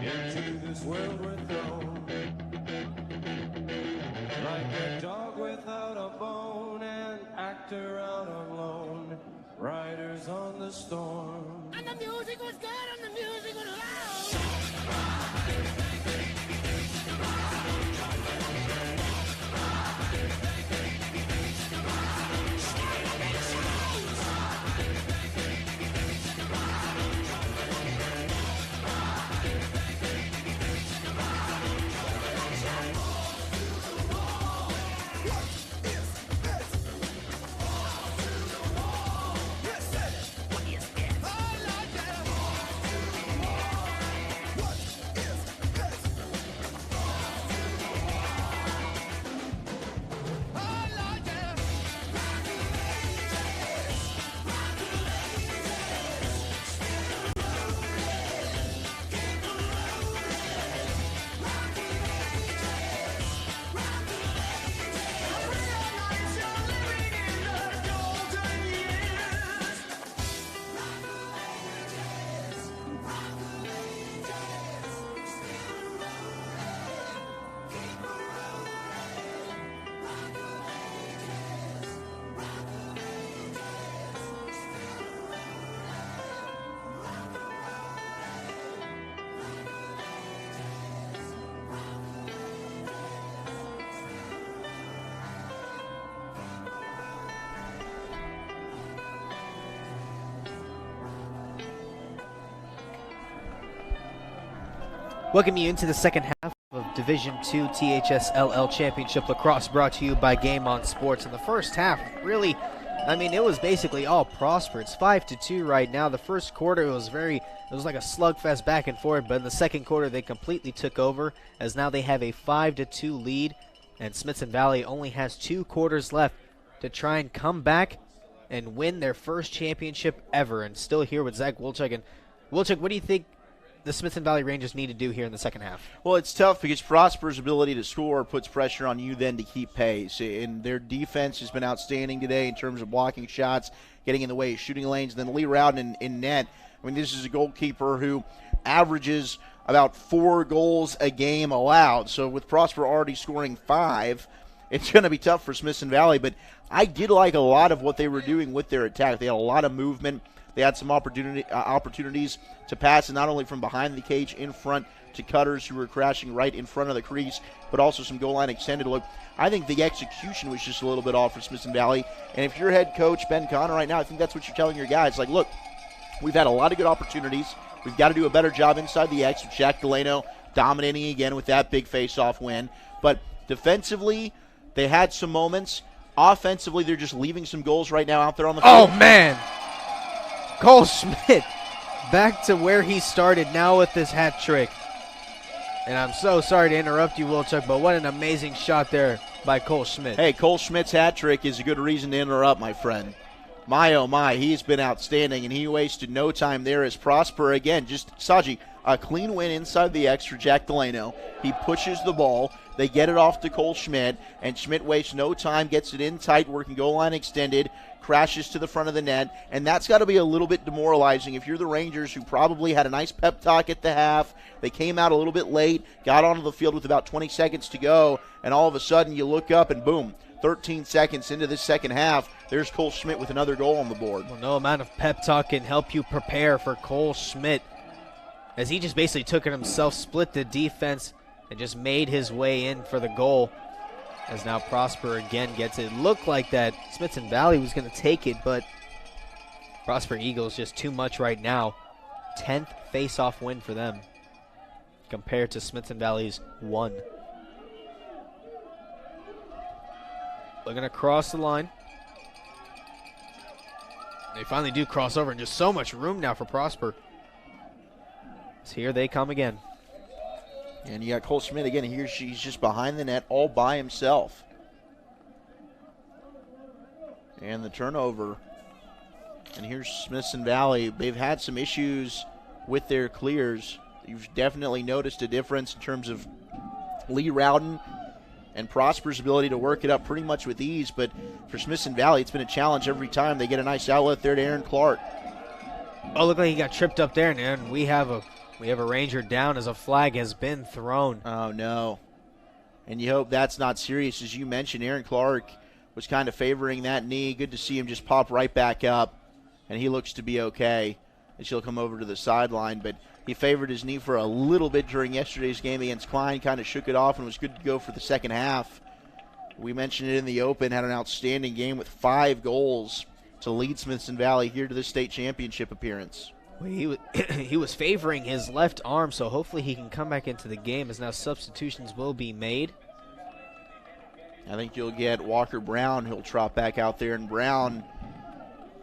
into this world we're thrown, like a dog without a bone, an actor out on loan, riders on the storm. And the music was good and the music was loud. Welcome you into the second half of Division II THSLL Championship Lacrosse, brought to you by Game On Sports. In the first half, really, I mean, it was basically all Prosper. It's 5-2 right now. The first quarter, it was like a slugfest back and forth, but in the second quarter, they completely took over, as now they have a 5-2 lead, and Smithson Valley only has 2 quarters left to try and come back and win their first championship ever. And still here with Zach Wilczek. And Wilczek, what do you think the Smithson Valley Rangers need to do here in the second half? Well, it's tough because Prosper's ability to score puts pressure on you then to keep pace. And their defense has been outstanding today in terms of blocking shots, getting in the way of shooting lanes. And then Lee Rowden in net. I mean, this is a goalkeeper who averages about 4 goals a game allowed. So with Prosper already scoring 5, it's going to be tough for Smithson Valley. But I did like a lot of what they were doing with their attack. They had a lot of movement. They had some opportunities to pass, and not only from behind the cage in front to cutters who were crashing right in front of the crease, but also some goal line extended look. I think the execution was just a little bit off for Smithson Valley. And if you're head coach Ben Connor right now, I think that's what you're telling your guys. Like, look, we've had a lot of good opportunities. We've got to do a better job inside the X with Jack Delano dominating again with that big face-off win. But defensively, they had some moments. Offensively, they're just leaving some goals right now out there on the field. Oh, man. Cole Schmidt back to where he started now with this hat trick. And I'm so sorry to interrupt you, Wilczek, but what an amazing shot there by Cole Schmidt. Hey, Cole Schmidt's hat trick is a good reason to interrupt, my friend. My, oh, my, he's been outstanding, and he wasted no time there as Prosper, again, just Saji, a clean win inside the X for Jack Delano. He pushes the ball. They get it off to Cole Schmidt, and Schmidt wastes no time, gets it in tight, working goal line extended, crashes to the front of the net, and that's got to be a little bit demoralizing if you're the Rangers, who probably had a nice pep talk at the half. They came out a little bit late, got onto the field with about 20 seconds to go, and all of a sudden you look up and boom, 13 seconds into this second half, there's Cole Schmidt with another goal on the board. Well, no amount of pep talk can help you prepare for Cole Schmidt, as he just basically took it himself, split the defense, and just made his way in for the goal. As now Prosper again gets it. Looked like that Smithson Valley was going to take it, but Prosper Eagles just too much right now. 10th face-off win for them compared to Smithson Valley's 1. They're going to cross the line. They finally do cross over, and just so much room now for Prosper. So here they come again. And you got Cole Schmidt again. He's just behind the net all by himself. And the turnover. And here's Smithson Valley. They've had some issues with their clears. You've definitely noticed a difference in terms of Lee Rowden and Prosper's ability to work it up pretty much with ease. But for Smithson Valley, it's been a challenge every time. They get a nice outlet there to Aaron Clark. Oh, looked like he got tripped up there, and we have a Ranger down as a flag has been thrown. Oh, no. And you hope that's not serious. As you mentioned, Aaron Clark was kind of favoring that knee. Good to see him just pop right back up, and he looks to be okay as he'll come over to the sideline. But he favored his knee for a little bit during yesterday's game against Klein, kind of shook it off and was good to go for the second half. We mentioned it in the open, had an outstanding game with 5 goals to lead Smithson Valley here to the state championship appearance. Well, he was favoring his left arm, so hopefully he can come back into the game as now substitutions will be made. I think you'll get Walker Brown, who'll trot back out there. And Brown,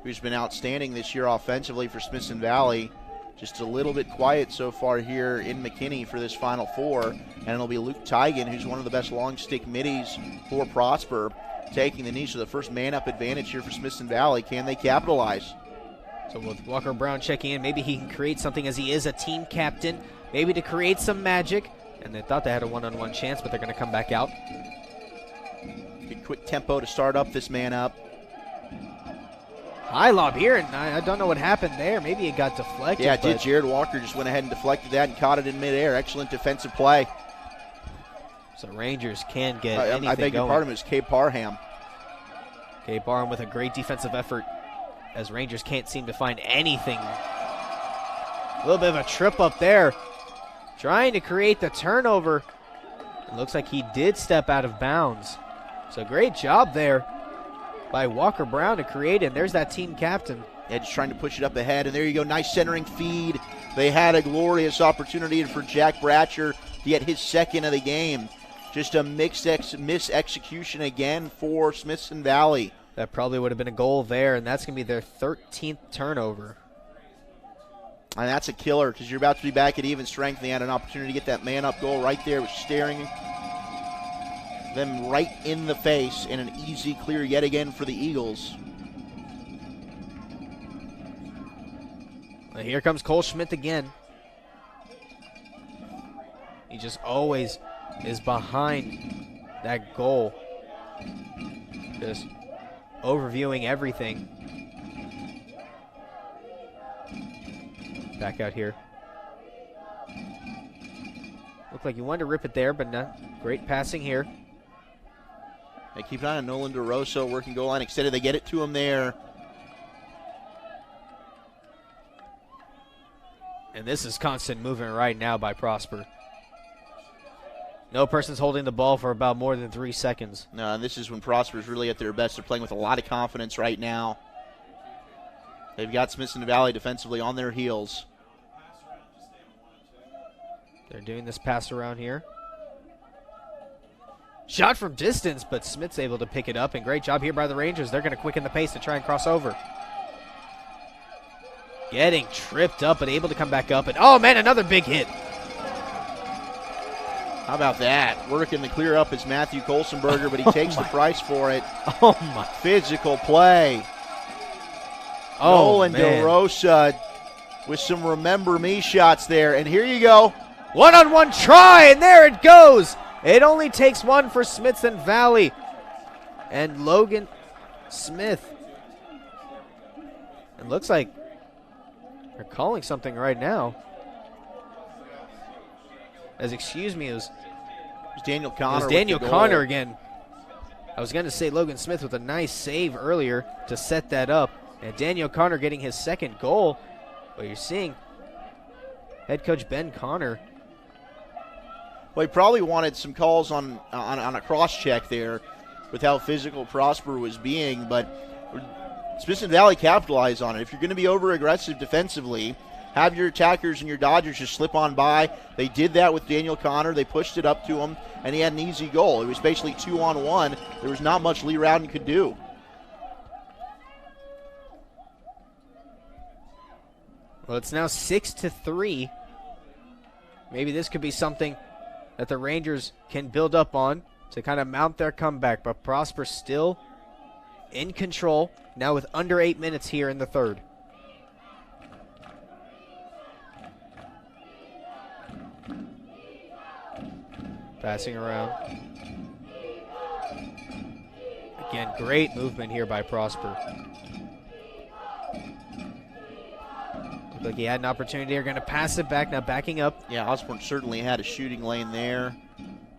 who's been outstanding this year offensively for Smithson Valley, just a little bit quiet so far here in McKinney for this Final Four. And it'll be Luke Tigan, who's one of the best long stick middies for Prosper, taking the knee. So the first man-up advantage here for Smithson Valley. Can they capitalize? So with Walker Brown checking in, maybe he can create something as he is a team captain, maybe to create some magic. And they thought they had a one-on-one chance, but they're going to come back out. Good quick tempo to start up this man-up. High lob here, and I don't know what happened there. Maybe it got deflected. Yeah, it did. Jared Walker just went ahead and deflected that and caught it in midair. Excellent defensive play. So Rangers can get anything I beg your going. pardon, it was Cape Parham. Okay, Barham with a great defensive effort as Rangers can't seem to find anything. A little bit of a trip up there. Trying to create the turnover. It looks like he did step out of bounds. So great job there by Walker Brown to create it. And there's that team captain. Yeah, just trying to push it up ahead. And there you go, nice centering feed. They had a glorious opportunity for Jack Bratcher to get his second of the game. Just a miss execution again for Smithson Valley. That probably would have been a goal there, and that's going to be their 13th turnover. And that's a killer because you're about to be back at even strength. They had an opportunity to get that man-up goal right there. It was staring them right in the face, and an easy clear yet again for the Eagles. Well, here comes Cole Schmidt again. He just always is behind that goal. Just overviewing everything. Back out here. Looked like you wanted to rip it there, but no. Great passing here. They keep an eye on Nolan DeRosa, working goal line extended. They get it to him there. And this is constant movement right now by Prosper. No person's holding the ball for about more than 3 seconds. No, and this is when Prosper's really at their best. They're playing with a lot of confidence right now. They've got Smithson Valley defensively on their heels. They're doing this pass around here. Shot from distance, but Smith's able to pick it up, and great job here by the Rangers. They're going to quicken the pace to try and cross over. Getting tripped up, but able to come back up. And oh, man, another big hit. How about that? Working the clear up is Matthew Colsenberger, but he takes the price for it. Oh, my. Physical play. Oh, Nolan man. DeRosa with some remember me shots there. And here you go. One-on-one try, and there it goes. It only takes one for Smithson Valley. And Logan Smith. It looks like they're calling something right now. Excuse me, it was Daniel Connor. It was Daniel Connor again. I was going to say Logan Smith with a nice save earlier to set that up. And Daniel Connor getting his second goal. But you're seeing head coach Ben Connor. Well, he probably wanted some calls on a cross-check there with how physical Prosper was being. But Smithson Valley capitalized on it. If you're going to be over-aggressive defensively, have your attackers and your Dodgers just slip on by. They did that with Daniel Connor. They pushed it up to him, and he had an easy goal. It was basically 2-on-1. There was not much Lee Rowden could do. Well, it's now 6-3. Maybe this could be something that the Rangers can build up on to kind of mount their comeback. But Prosper still in control, now with under 8 minutes here in the third. Passing around. Again, great movement here by Prosper. Look, he had an opportunity. They're going to pass it back. Now backing up. Yeah, Osborne certainly had a shooting lane there.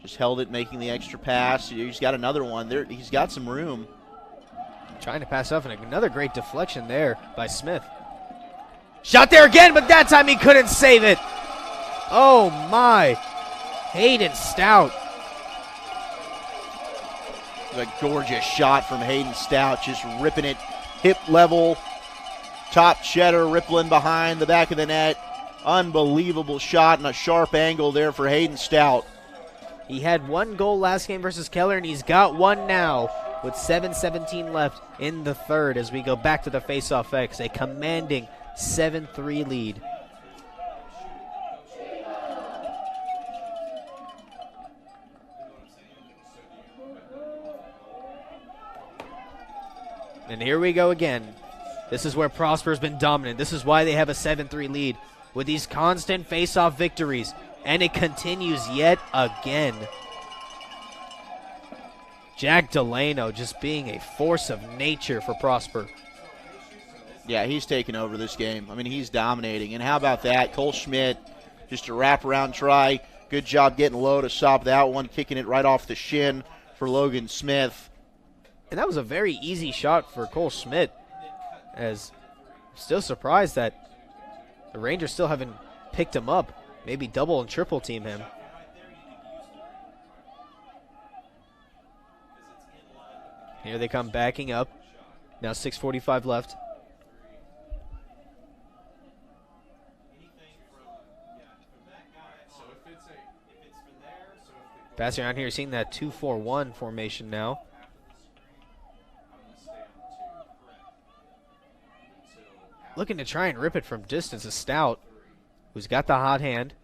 Just held it, making the extra pass. He's got another one. There, he's got some room. Trying to pass off, and another great deflection there by Smith. Shot there again, but that time he couldn't save it. Oh, my. Hayden Stout. A gorgeous shot from Hayden Stout, just ripping it hip level. Top cheddar, rippling behind the back of the net. Unbelievable shot and a sharp angle there for Hayden Stout. He had one goal last game versus Keller, and he's got one now with 7:17 left in the third as we go back to the face-off X, a commanding 7-3 lead. And here we go again. This is where Prosper's been dominant. This is why they have a 7-3 lead with these constant face-off victories. And it continues yet again. Jack Delano just being a force of nature for Prosper. Yeah, he's taking over this game. I mean, he's dominating. And how about that? Cole Schmidt, just a wraparound try. Good job getting low to stop that one, kicking it right off the shin for Logan Smith. And that was a very easy shot for Cole Schmidt. As still surprised that the Rangers still haven't picked him up. Maybe double and triple team him. Here they come backing up. Now 6:45 left. Passing around here, seeing that 2-4-1 formation now. Looking to try and rip it from distance is Stout, who's got the hot hand.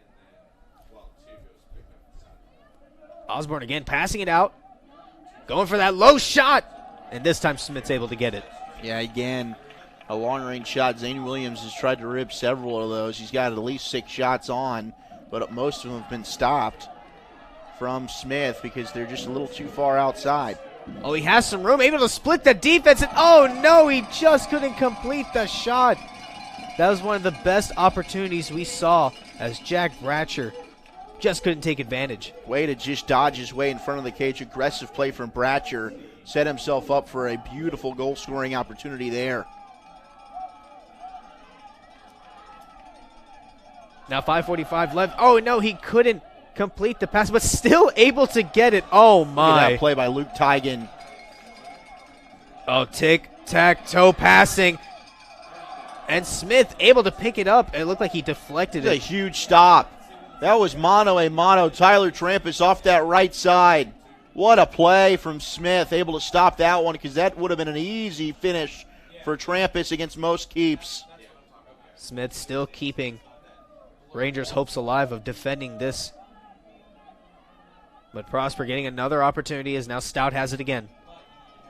Osborne again passing it out. Going for that low shot. And this time Smith's able to get it. Yeah, again, a long-range shot. Zane Williams has tried to rip several of those. He's got at least 6 shots on, but most of them have been stopped from Smith because they're just a little too far outside. Oh, he has some room, able to split the defense, and oh no, he just couldn't complete the shot. That was one of the best opportunities we saw as Jack Bratcher just couldn't take advantage. Way to just dodge his way in front of the cage. Aggressive play from Bratcher. Set himself up for a beautiful goal-scoring opportunity there. Now 5:45 left. Oh no, he couldn't complete the pass, but still able to get it. Oh Look at my. that play by Luke Tigan. Oh, tic-tac-toe passing. And Smith able to pick it up. It looked like he deflected It's a it. huge stop. That was mano-a-mano. Tyler Trampus off that right side. What a play from Smith. Able to stop that one because that would have been an easy finish for Trampus against most keeps. Smith still keeping Rangers' hopes alive of defending this. But Prosper getting another opportunity as now Stout has it again.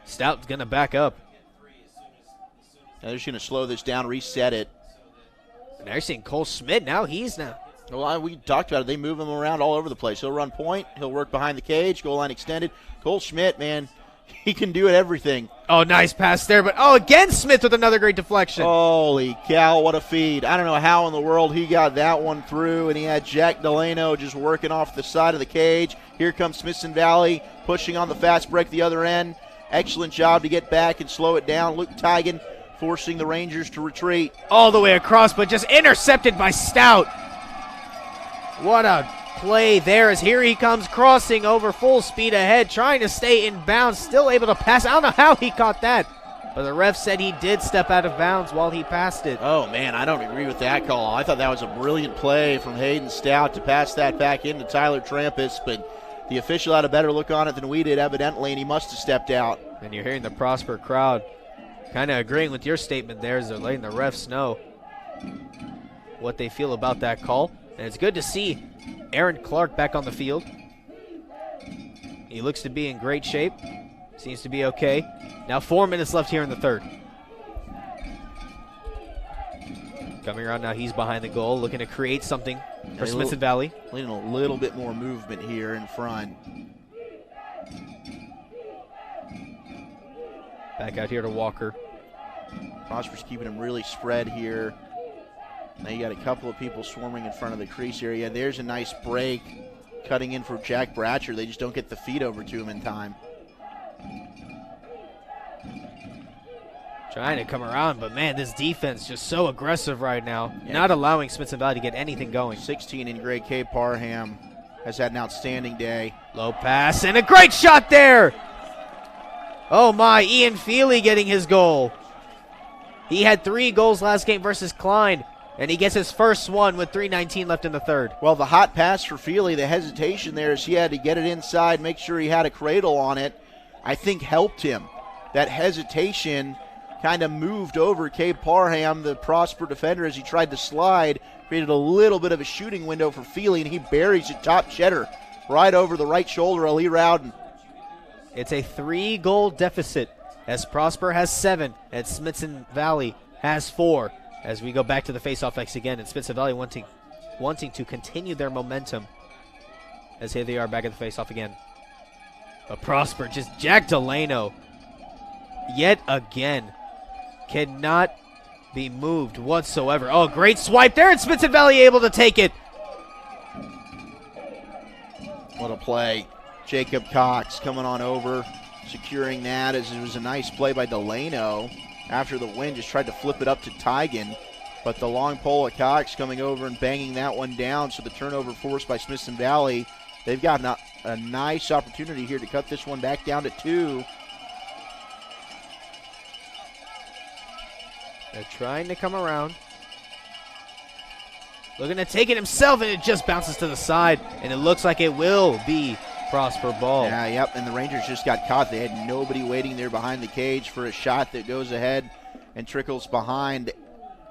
Stout's going to back up. Now they're just going to slow this down, reset it. Now you're seeing Cole Schmidt. Now he's now. Well, we talked about it. They move him around all over the place. He'll run point. He'll work behind the cage. Goal line extended. Cole Schmidt, man, he can do it everything. Oh, nice pass there. But, oh, again Smith with another great deflection. Holy cow, what a feed. I don't know how in the world he got that one through, and he had Jack Delano just working off the side of the cage. Here comes Smithson Valley pushing on the fast break the other end. Excellent job to get back and slow it down. Luke Tigan forcing the Rangers to retreat. All the way across, but just intercepted by Stout. What a play there as here he comes crossing over full speed ahead, trying to stay in bounds, still able to pass. I don't know how he caught that, but the ref said he did step out of bounds while he passed it. Oh, man, I don't agree with that call. I thought that was a brilliant play from Hayden Stout to pass that back into Tyler Trampus, but the official had a better look on it than we did, evidently, and he must have stepped out. And you're hearing the Prosper crowd kind of agreeing with your statement there as they're letting the refs know what they feel about that call. And it's good to see Aaron Clark back on the field. He looks to be in great shape. Seems to be okay. Now 4 minutes left here in the third. Coming around now, he's behind the goal, looking to create something for Smithson Valley. Needing a little bit more movement here in front. Back out here to Walker. Prosper's keeping him really spread here. Now you got a couple of people swarming in front of the crease area. There's a nice break cutting in for Jack Bratcher. They just don't get the feet over to him in time. Trying to come around, but man, this defense just so aggressive right now. Yeah. Not allowing Smithson Valley to get anything going. 16 in gray, K. Parham has had an outstanding day. Low pass and a great shot there. Oh my, Ian Feely getting his goal. He had 3 goals last game versus Klein, and he gets his first one with 3:19 left in the third. Well, the hot pass for Feely, the hesitation there is he had to get it inside, make sure he had a cradle on it, I think helped him. That hesitation kind of moved over K. Parham, the Prosper defender, as he tried to slide, created a little bit of a shooting window for Feely, and he buries it top cheddar right over the right shoulder of Lee Rowden. It's a 3-goal deficit as Prosper has 7 and Smithson Valley has 4. As we go back to the face-off X again, and Smithson Valley wanting to continue their momentum. As here they are back at the face-off again. But Prosper, just Jack Delano, yet again, cannot be moved whatsoever. Oh, great swipe there, and Smithson Valley able to take it. What a play. Jacob Cox coming on over, securing that as it was a nice play by Delano. After the win, just tried to flip it up to Tigan. But the long pole of Cox coming over and banging that one down. So the turnover forced by Smithson Valley. They've got a nice opportunity here to cut this one back down to 2. They're trying to come around. Looking to take it himself, and it just bounces to the side. And it looks like it will be Prosper ball. Yeah, yep, and the Rangers just got caught. They had nobody waiting there behind the cage for a shot that goes ahead and trickles behind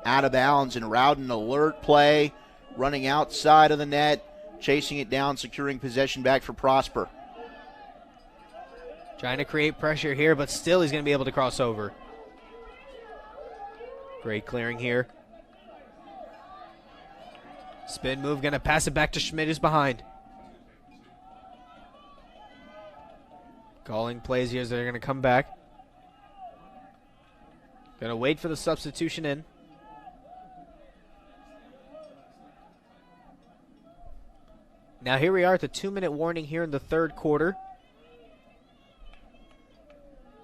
out of bounds. And Rowden alert play, running outside of the net, chasing it down, securing possession back for Prosper. Trying to create pressure here, but still he's going to be able to cross over. Great clearing here. Spin move, going to pass it back to Schmidt, who's behind. Calling plays here as they're going to come back. Going to wait for the substitution in. Now here we are at the 2-minute warning here in the third quarter.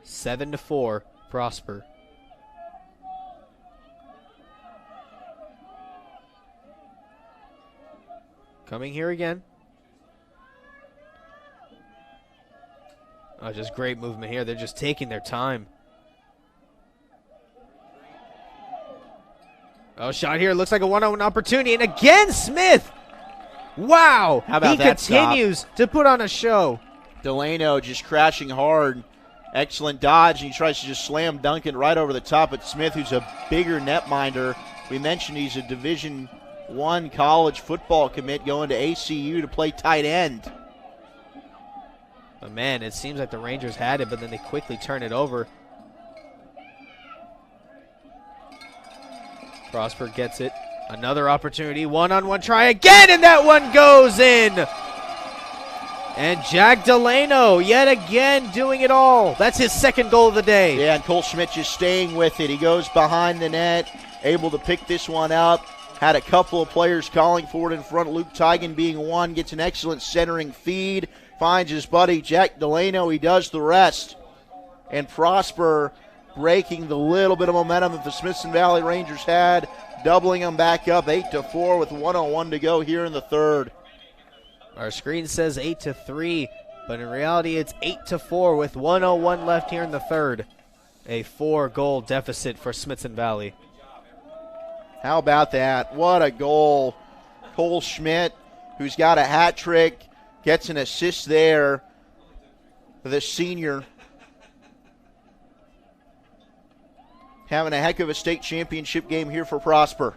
7-4, Prosper. Coming here again. Oh, just great movement here. They're just taking their time. Oh, shot here. Looks like a one-on-one opportunity. And again, Smith. Wow. How about he that continues to put on a show. Delano just crashing hard. Excellent dodge, and he tries to just slam dunk it right over the top at Smith, who's a bigger netminder. We mentioned he's a Division I college football commit going to ACU to play tight end. But man, it seems like the Rangers had it, but then they quickly turn it over. Prosper gets it. Another opportunity. One-on-one try again, and that one goes in. And Jack Delano yet again doing it all. That's his second goal of the day. Yeah, and Cole Schmidt just staying with it. He goes behind the net, able to pick this one up. Had a couple of players calling for it in front. Luke Tigan being one, gets an excellent centering feed. Finds his buddy Jack Delano. He does the rest. And Prosper breaking the little bit of momentum that the Smithson Valley Rangers had, doubling them back up 8-4 with 1:01 to go here in the third. Our screen says 8-3, but in reality it's 8-4 with 1:01 left here in the third. A 4-goal deficit for Smithson Valley. How about that? What a goal. Cole Schmidt, who's got a hat trick, gets an assist there. The senior having a heck of a state championship game here for Prosper.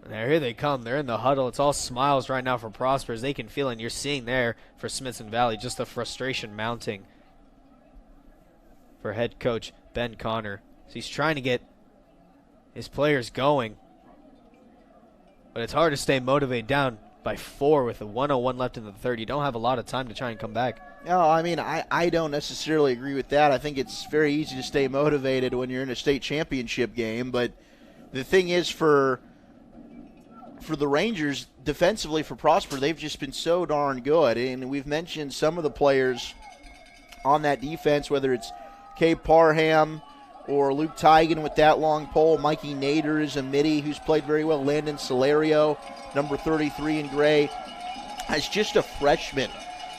And here they come. They're in the huddle. It's all smiles right now for Prosper as they can feel, and you're seeing there for Smithson Valley just the frustration mounting for head coach Ben Connor. So he's trying to get his players going, but it's hard to stay motivated down by 4 with a 1:01 left in the third. You don't have a lot of time to try and come back. No, I mean, I don't necessarily agree with that. I think it's very easy to stay motivated when you're in a state championship game, but the thing is for the Rangers, defensively for Prosper, they've just been so darn good. And we've mentioned some of the players on that defense, whether it's Cade Parham or Luke Tigan with that long pole, Mikey Nader is a midi who's played very well, Landon Solario, number 33 in gray, as just a freshman.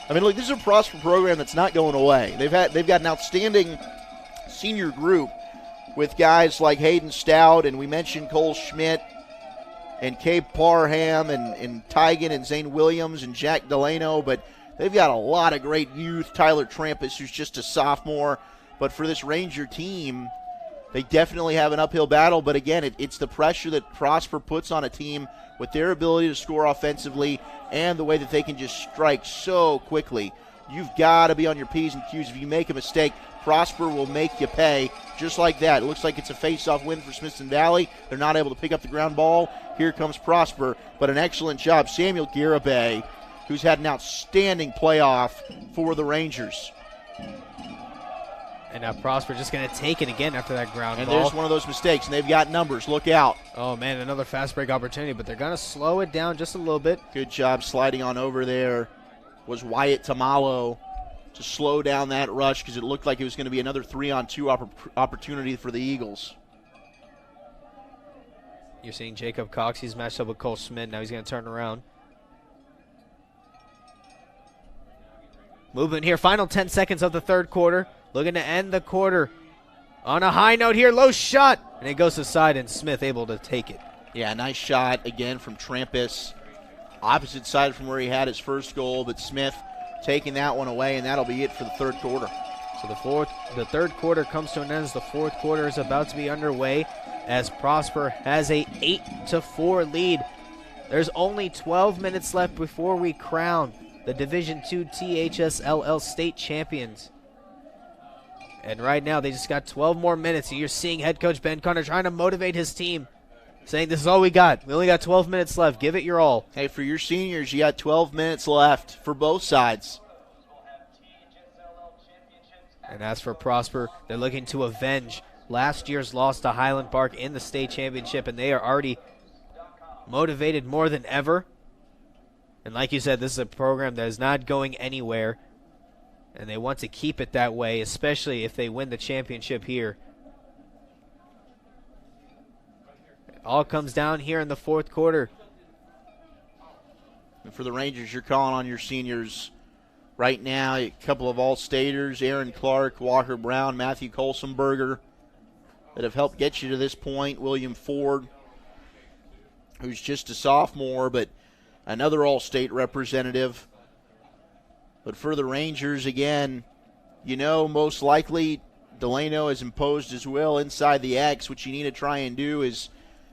I mean, look, this is a Prosper program that's not going away. They've got an outstanding senior group with guys like Hayden Stout, and we mentioned Cole Schmidt, and Cade Parham, and Tigan, and Zane Williams, and Jack Delano, but they've got a lot of great youth. Tyler Trampus, who's just a sophomore. But for this Ranger team, they definitely have an uphill battle. But again, it's the pressure that Prosper puts on a team with their ability to score offensively and the way that they can just strike so quickly. You've got to be on your P's and Q's. If you make a mistake, Prosper will make you pay just like that. It looks like it's a face-off win for Smithson Valley. They're not able to pick up the ground ball. Here comes Prosper, but an excellent job. Samuel Garibay, who's had an outstanding playoff for the Rangers. And now Prosper just going to take it again after that ground and ball. There's one of those mistakes, and they've got numbers. Look out. Oh, man, another fast break opportunity, but they're going to slow it down just a little bit. Good job sliding on over there was Wyatt Tamalo to slow down that rush because it looked like it was going to be another 3-on-2 opportunity for the Eagles. You're seeing Jacob Cox. He's matched up with Cole Schmidt. Now he's going to turn around. Movement here. Final 10 seconds of the third quarter. Looking to end the quarter on a high note here. Low shot. And it goes to side, and Smith able to take it. Yeah, nice shot again from Trampus. Opposite side from where he had his first goal, but Smith taking that one away, and that'll be it for the third quarter. So the third quarter comes to an end as the fourth quarter is about to be underway as Prosper has a 8-4 lead. There's only 12 minutes left before we crown the Division II THSLL state champions. And right now they just got 12 more minutes. And you're seeing head coach Ben Connor trying to motivate his team, saying this is all we got. We only got 12 minutes left. Give it your all. Hey, for your seniors, you got 12 minutes left for both sides. And as for Prosper, they're looking to avenge last year's loss to Highland Park in the state championship, and they are already motivated more than ever. And like you said, this is a program that is not going anywhere, and they want to keep it that way, especially if they win the championship here. It all comes down here in the fourth quarter. And for the Rangers, you're calling on your seniors right now. A couple of all-staters, Aaron Clark, Walker Brown, Matthew Colsenberger, that have helped get you to this point. William Ford, who's just a sophomore, but another all-state representative. But for the Rangers, again, you know, most likely Delano has imposed his will inside the X. What you need to try and do is,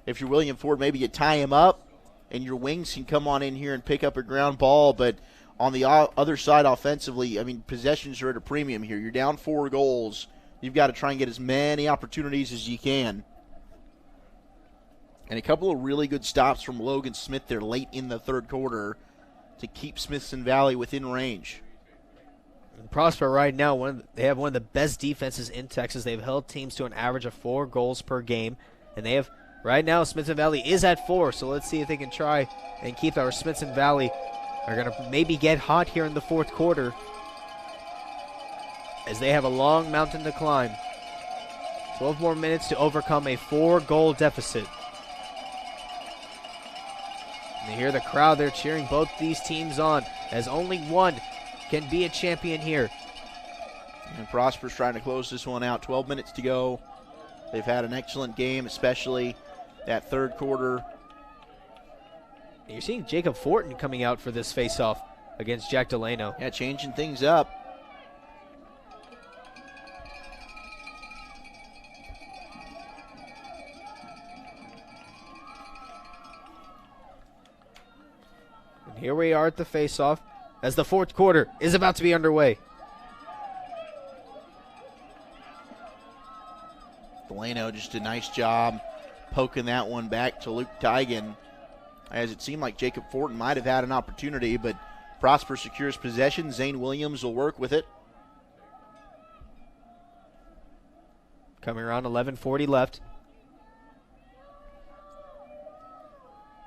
if you're William Ford, maybe you tie him up and your wings can come on in here and pick up a ground ball. But on the other side offensively, I mean, possessions are at a premium here. You're down 4 goals. You've got to try and get as many opportunities as you can. And a couple of really good stops from Logan Smith there late in the third quarter to keep Smithson Valley within range. And Prosper right now, they have one of the best defenses in Texas. They've held teams to an average of 4 goals per game. And they have, right now, Smithson Valley is at 4. So let's see if they can try and keep our Smithson Valley. Are going to maybe get hot here in the fourth quarter as they have a long mountain to climb. 12 more minutes to overcome a 4-goal deficit. And you hear the crowd there cheering both these teams on as only one can be a champion here. And Prosper's trying to close this one out. 12 minutes to go. They've had an excellent game, especially that third quarter. And you're seeing Jacob Fortin coming out for this face-off against Jack Delano. Yeah, changing things up. And here we are at the face-off as the fourth quarter is about to be underway. Delano just a nice job poking that one back to Luke Tigan, as it seemed like Jacob Fortin might have had an opportunity, but Prosper secures possession. Zane Williams will work with it. Coming around 11:40 left.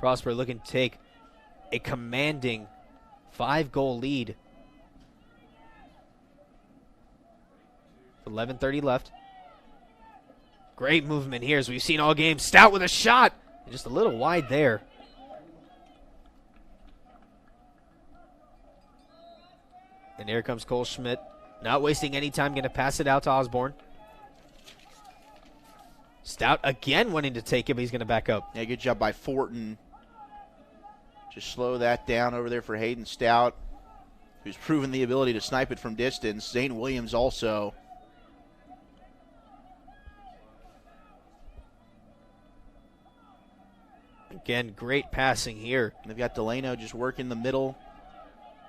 Prosper looking to take a commanding 5-goal lead. 11:30 left. Great movement here as we've seen all game. Stout with a shot. Just a little wide there. And here comes Cole Schmidt. Not wasting any time, going to pass it out to Osborne. Stout again wanting to take it, but he's going to back up. Yeah, good job by Fortin. Just slow that down over there for Hayden Stout, who's proven the ability to snipe it from distance. Zane Williams also. Again, great passing here. They've got Delano just working the middle,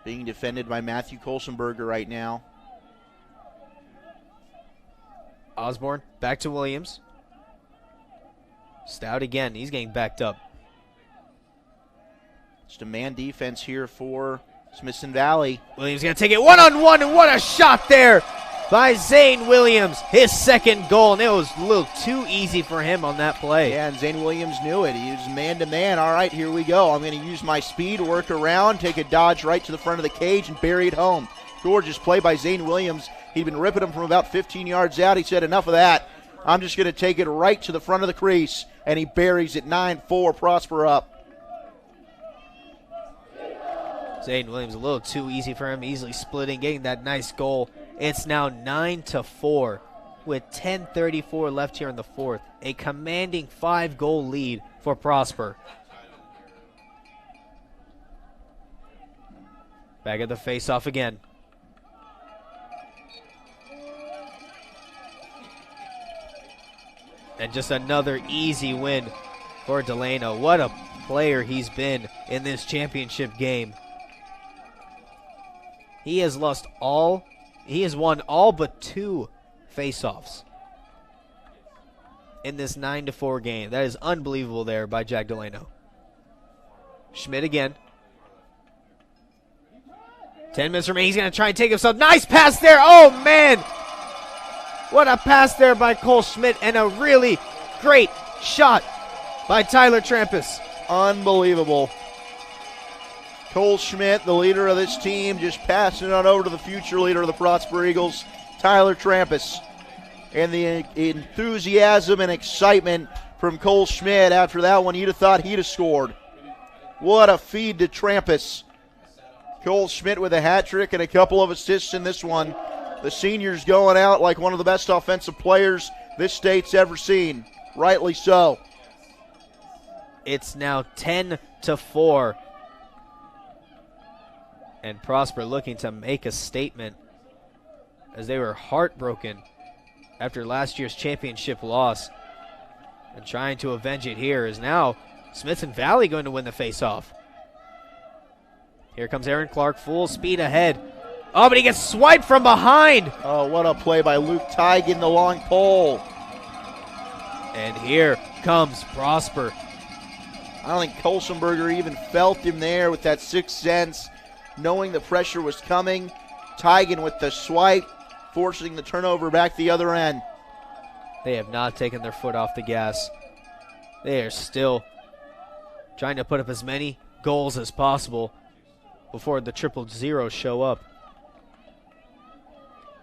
being defended by Matthew Colsenberger right now. Osborne back to Williams. Stout again. He's getting backed up. Just a man defense here for Smithson Valley. Williams going to take it one-on-one, and what a shot there by Zane Williams. His second goal, and it was a little too easy for him on that play. Yeah, and Zane Williams knew it. He was man-to-man. All right, here we go. I'm going to use my speed, work around, take a dodge right to the front of the cage, and bury it home. Gorgeous play by Zane Williams. He'd been ripping him from about 15 yards out. He said, enough of that. I'm just going to take it right to the front of the crease, and he buries it. 9-4, Prosper up. Zane Williams a little too easy for him, easily splitting, getting that nice goal. It's now 9-4 with 10:34 left here in the fourth. A commanding 5-goal lead for Prosper. Back at the face-off again. And just another easy win for Delano. What a player he's been in this championship game. He has won all but 2 face-offs in this 9-4 game. That is unbelievable there by Jack Delano. Schmidt again. 10 minutes remaining. He's going to try and take himself. Nice pass there. Oh, man. What a pass there by Cole Schmidt, and a really great shot by Tyler Trampus. Unbelievable. Cole Schmidt, the leader of this team, just passing it on over to the future leader of the Prosper Eagles, Tyler Trampus. And the enthusiasm and excitement from Cole Schmidt after that one, you'd have thought he'd have scored. What a feed to Trampus. Cole Schmidt with a hat trick and a couple of assists in this one. The senior's going out like one of the best offensive players this state's ever seen. Rightly so. It's now 10-4. And Prosper looking to make a statement as they were heartbroken after last year's championship loss. And trying to avenge it here is now Smithson Valley going to win the faceoff. Here comes Aaron Clark, full speed ahead. Oh, but he gets swiped from behind. Oh, what a play by Luke Teigen, the long pole. And here comes Prosper. I don't think Colsenberger even felt him there with that sixth sense, knowing the pressure was coming. Teigen with the swipe, forcing the turnover back the other end. They have not taken their foot off the gas. They are still trying to put up as many goals as possible before the 000 show up.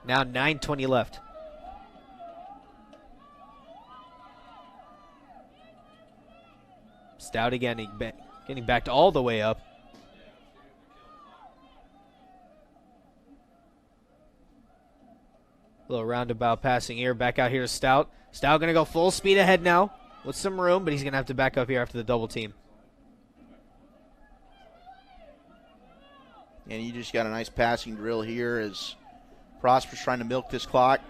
Now 9:20 left. Stout again, getting backed all the way up. Little roundabout passing here. Back out here to Stout. Stout going to go full speed ahead now with some room, but he's going to have to back up here after the double team. And you just got a nice passing drill here as Prosper's trying to milk this clock.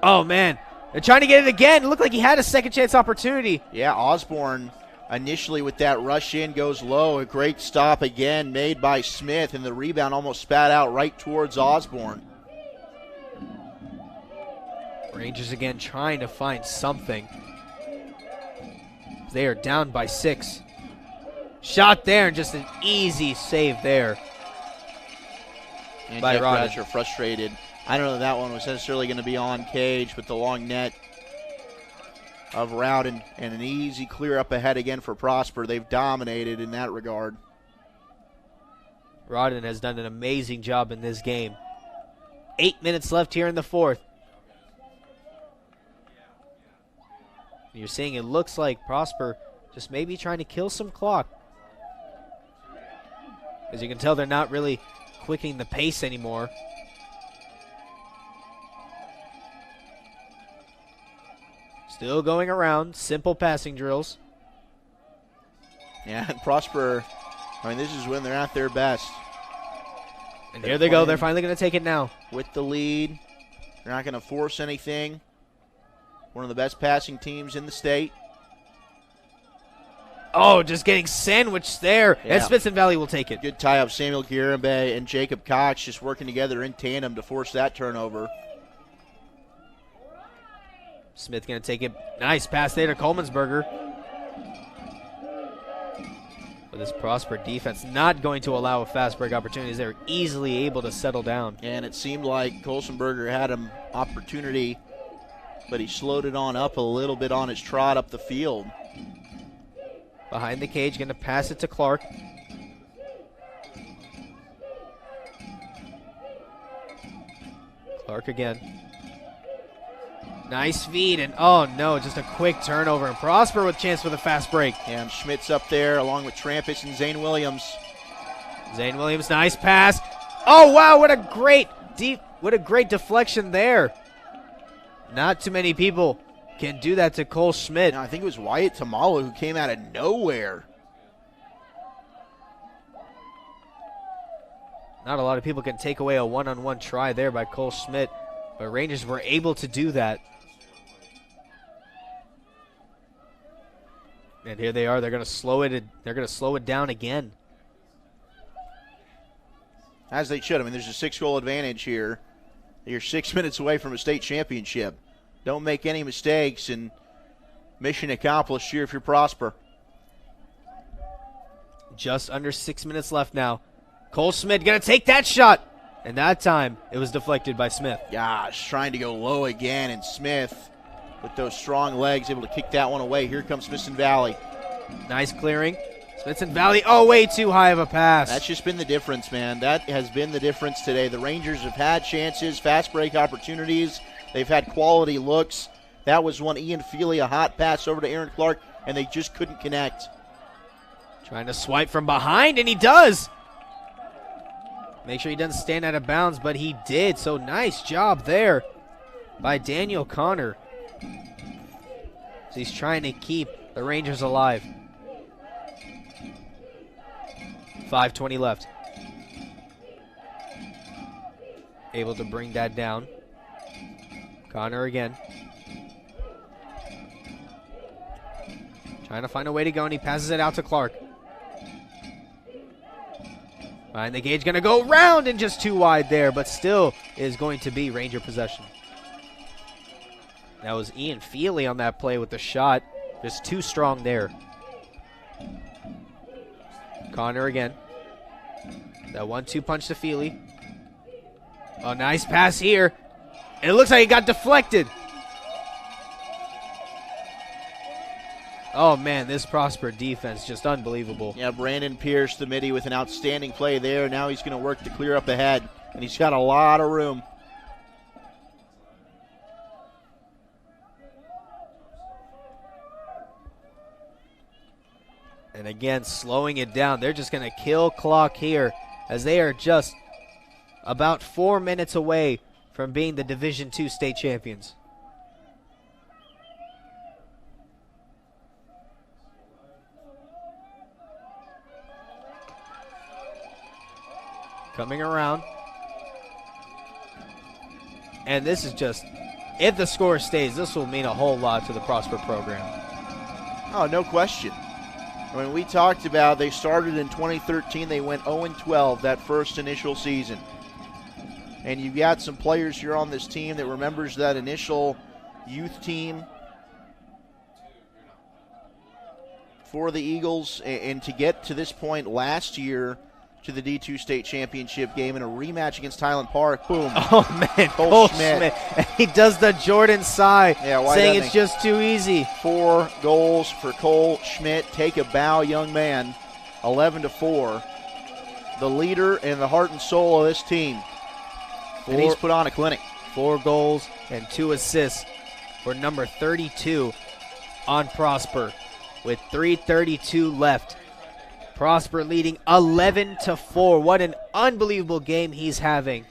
Oh, man. They're trying to get it again. It looked like he had a second chance opportunity. Yeah, Osborne initially with that rush in goes low. A great stop again made by Smith, and the rebound almost spat out right towards Osborne. Rangers again trying to find something. They are down by 6. Shot there, and just an easy save there. And by Jeff Rodden. Groucher frustrated. I don't know that one was necessarily going to be on cage, but the long net. of Rowden, and an easy clear up ahead again for Prosper. They've dominated in that regard. Rowden has done an amazing job in this game. 8 minutes left here in the fourth. You're seeing it looks like Prosper just maybe trying to kill some clock. As you can tell, they're not really quickening the pace anymore. Still going around, simple passing drills. Yeah, and Prosper, I mean, this is when they're at their best. And here they go. They're finally going to take it now. With the lead. They're not going to force anything. One of the best passing teams in the state. Oh, just getting sandwiched there. Yeah. And Smithson Valley will take it. Good tie-up. Samuel Garibay and Jacob Cox just working together in tandem to force that turnover. Smith going to take it. Nice pass there to Coleman'sberger. But this Prosper defense not going to allow a fast break opportunities. They're easily able to settle down. And it seemed like Coleman'sberger had an opportunity, but he slowed it on up a little bit on his trot up the field. Behind the cage, going to pass it to Clark. Clark again. Nice feed, and oh no, just a quick turnover. And Prosper with chance for the fast break. And Schmidt's up there along with Trampus and Zane Williams. Zane Williams, nice pass. Oh wow, what a great deflection there. Not too many people can do that to Cole Schmidt. Now, I think it was Wyatt Tamala who came out of nowhere. Not a lot of people can take away a one-on-one try there by Cole Schmidt, but Rangers were able to do that. And here they are. They're going to slow it. They're going to slow it down again. As they should. I mean, there's a 6-goal advantage here. You're 6 minutes away from a state championship. Don't make any mistakes, and mission accomplished here if you're Prosper. Just under 6 minutes left now. Cole Schmidt going to take that shot. And that time, it was deflected by Smith. Gosh, trying to go low again, and Smith, with those strong legs, able to kick that one away. Here comes Smithson Valley. Nice clearing. Smithson Valley, oh, way too high of a pass. That's just been the difference, man. That has been the difference today. The Rangers have had chances, fast break opportunities. They've had quality looks. That was one Ian Feely, a hot pass over to Aaron Clark, and they just couldn't connect. Trying to swipe from behind, and he does. Make sure he doesn't stand out of bounds, but he did. So nice job there by Daniel Connor. So he's trying to keep the Rangers alive. 5:20 left. Able to bring that down. Connor again. Trying to find a way to go, and he passes it out to Clark. Behind the gauge, going to go round and just too wide there, but still is going to be Ranger possession. That was Ian Feely on that play with the shot. Just too strong there. Connor again. That 1-2 punch to Feely. Oh, nice pass here. And it looks like it got deflected. Oh, man, this Prosper defense, just unbelievable. Yeah, Brandon Pierce, the midi, with an outstanding play there. Now he's going to work to clear up ahead, and he's got a lot of room. And again, slowing it down. They're just going to kill clock here as they are just about 4 minutes away from being the Division II state champions. Coming around. And this is just, if the score stays, this will mean a whole lot to the Prosper program. Oh, no question. I mean, we talked about they started in 2013. They went 0-12 that first initial season. And you've got some players here on this team that remembers that initial youth team for the Eagles. And to get to this point last year, to the D2 state championship game in a rematch against Highland Park. Boom. Oh, man. Cole Schmidt. And he does the Jordan sigh, Yeah, why saying doesn't it's he? just too easy. 4 goals for Cole Schmidt. Take a bow, young man. 11-4. The leader and the heart and soul of this team. And he's put on a clinic. 4 goals and 2 assists for number 32 on Prosper with 3:32 left. Prosper leading 11-4. What an unbelievable game he's having.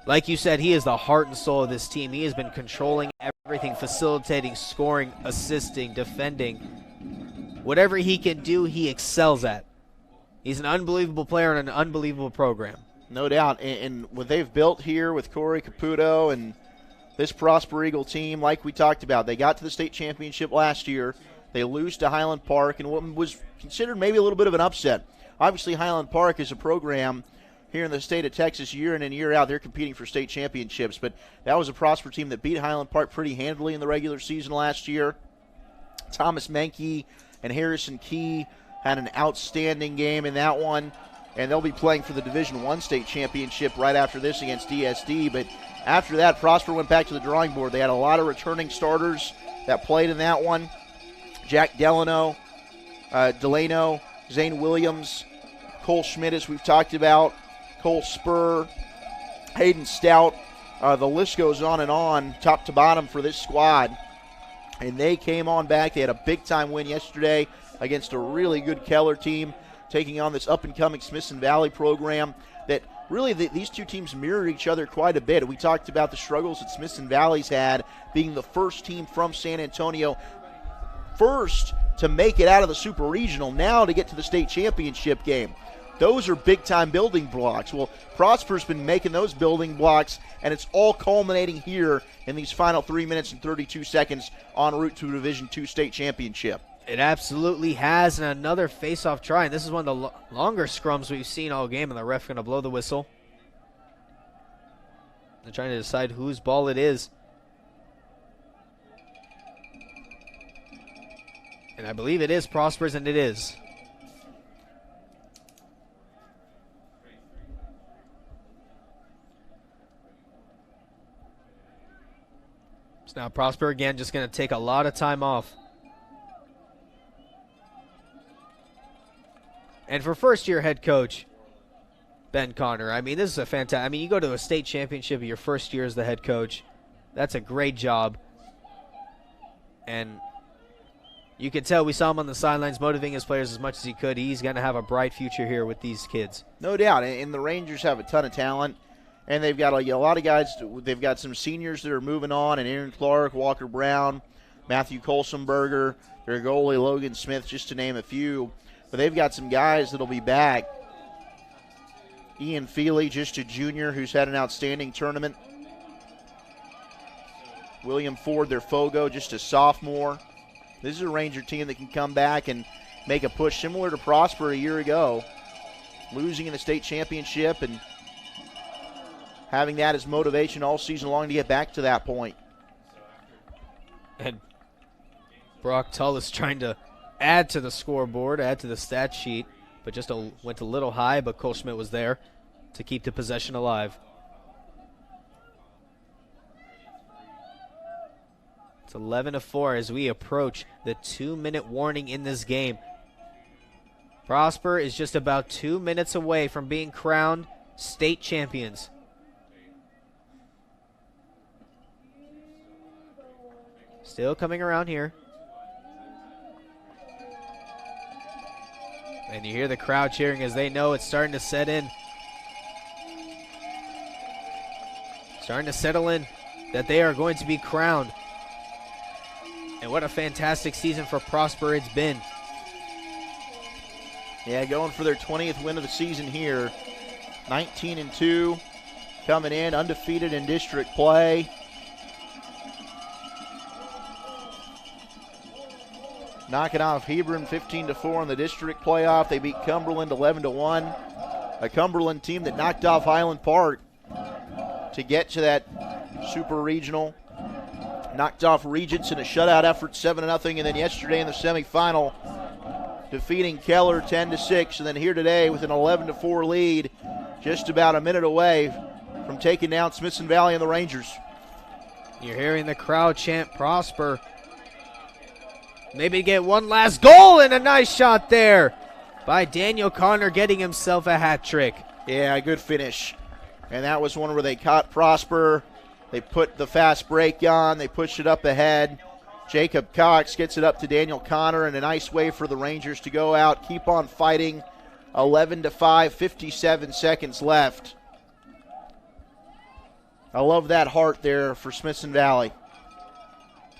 Like you said, he is the heart and soul of this team. He has been controlling everything, facilitating, scoring, assisting, defending. Whatever he can do, he excels at. He's an unbelievable player and an unbelievable program. No doubt. And what they've built here with Corey Caputo and this Prosper Eagle team, like we talked about, they got to the state championship last year. They lose to Highland Park in what was considered maybe a little bit of an upset. Obviously, Highland Park is a program here in the state of Texas year in and year out. They're competing for state championships, but that was a Prosper team that beat Highland Park pretty handily in the regular season last year. Thomas Menke and Harrison Key had an outstanding game in that one, and they'll be playing for the Division I state championship right after this against DSD. But after that, Prosper went back to the drawing board. They had a lot of returning starters that played in that one. Jack Delano, Zane Williams, Cole Schmidt, as we've talked about, Cole Spur, Hayden Stout. The list goes on, top to bottom for this squad. And they came on back. They had a big-time win yesterday against a really good Keller team, taking on this up-and-coming Smithson Valley program that really these two teams mirror each other quite a bit. We talked about the struggles that Smithson Valley's had, being the first team from San Antonio, first to make it out of the Super Regional, now to get to the state championship game. Those are big-time building blocks. Well, Prosper's been making those building blocks, and it's all culminating here in these final 3 minutes and 32 seconds en route to a Division II state championship. It absolutely has, and another face-off try. And this is one of the longer scrums we've seen all game, and the ref going to blow the whistle. They're trying to decide whose ball it is. And I believe it is Prosper's, and it is. So now Prosper again just going to take a lot of time off. And for first-year head coach Ben Connor, I mean, this is a fantastic. I mean, you go to a state championship your first year as the head coach. That's a great job. And you can tell we saw him on the sidelines motivating his players as much as he could. He's going to have a bright future here with these kids. No doubt. And the Rangers have a ton of talent. And they've got a lot of guys. They've got some seniors that are moving on. And Aaron Clark, Walker Brown, Matthew Colsenberger, their goalie Logan Smith, just to name a few. But they've got some guys that'll be back. Ian Feely, just a junior, who's had an outstanding tournament. William Ford, their Fogo, just a sophomore. This is a Ranger team that can come back and make a push similar to Prosper a year ago, losing in the state championship and having that as motivation all season long to get back to that point. And Brock Tullis trying to add to the scoreboard, add to the stat sheet, but just went a little high, but Cole Schmidt was there to keep the possession alive. It's 11-4 as we approach the 2-minute warning in this game. Prosper is just about 2 minutes away from being crowned state champions. Still coming around here. And you hear the crowd cheering as they know it's starting to set in. Starting to settle in that they are going to be crowned. And what a fantastic season for Prosper it's been. Yeah, going for their 20th win of the season here. 19-2, coming in undefeated in district play. Knocking off Hebron 15-4 in the district playoff. They beat Cumberland 11-1. A Cumberland team that knocked off Highland Park to get to that super regional. Knocked off Regents in a shutout effort, 7-0, and then yesterday in the semifinal, defeating Keller 10-6, and then here today with an 11-4 lead, just about a minute away from taking down Smithson Valley and the Rangers. You're hearing the crowd chant Prosper. Maybe get one last goal, and a nice shot there by Daniel Connor, getting himself a hat trick. Yeah, good finish. And that was one where they caught Prosper. They put the fast break on. They pushed it up ahead. Jacob Cox gets it up to Daniel Connor, and a nice way for the Rangers to go out, keep on fighting. 11-5, 57 seconds left. I love that heart there for Smithson Valley.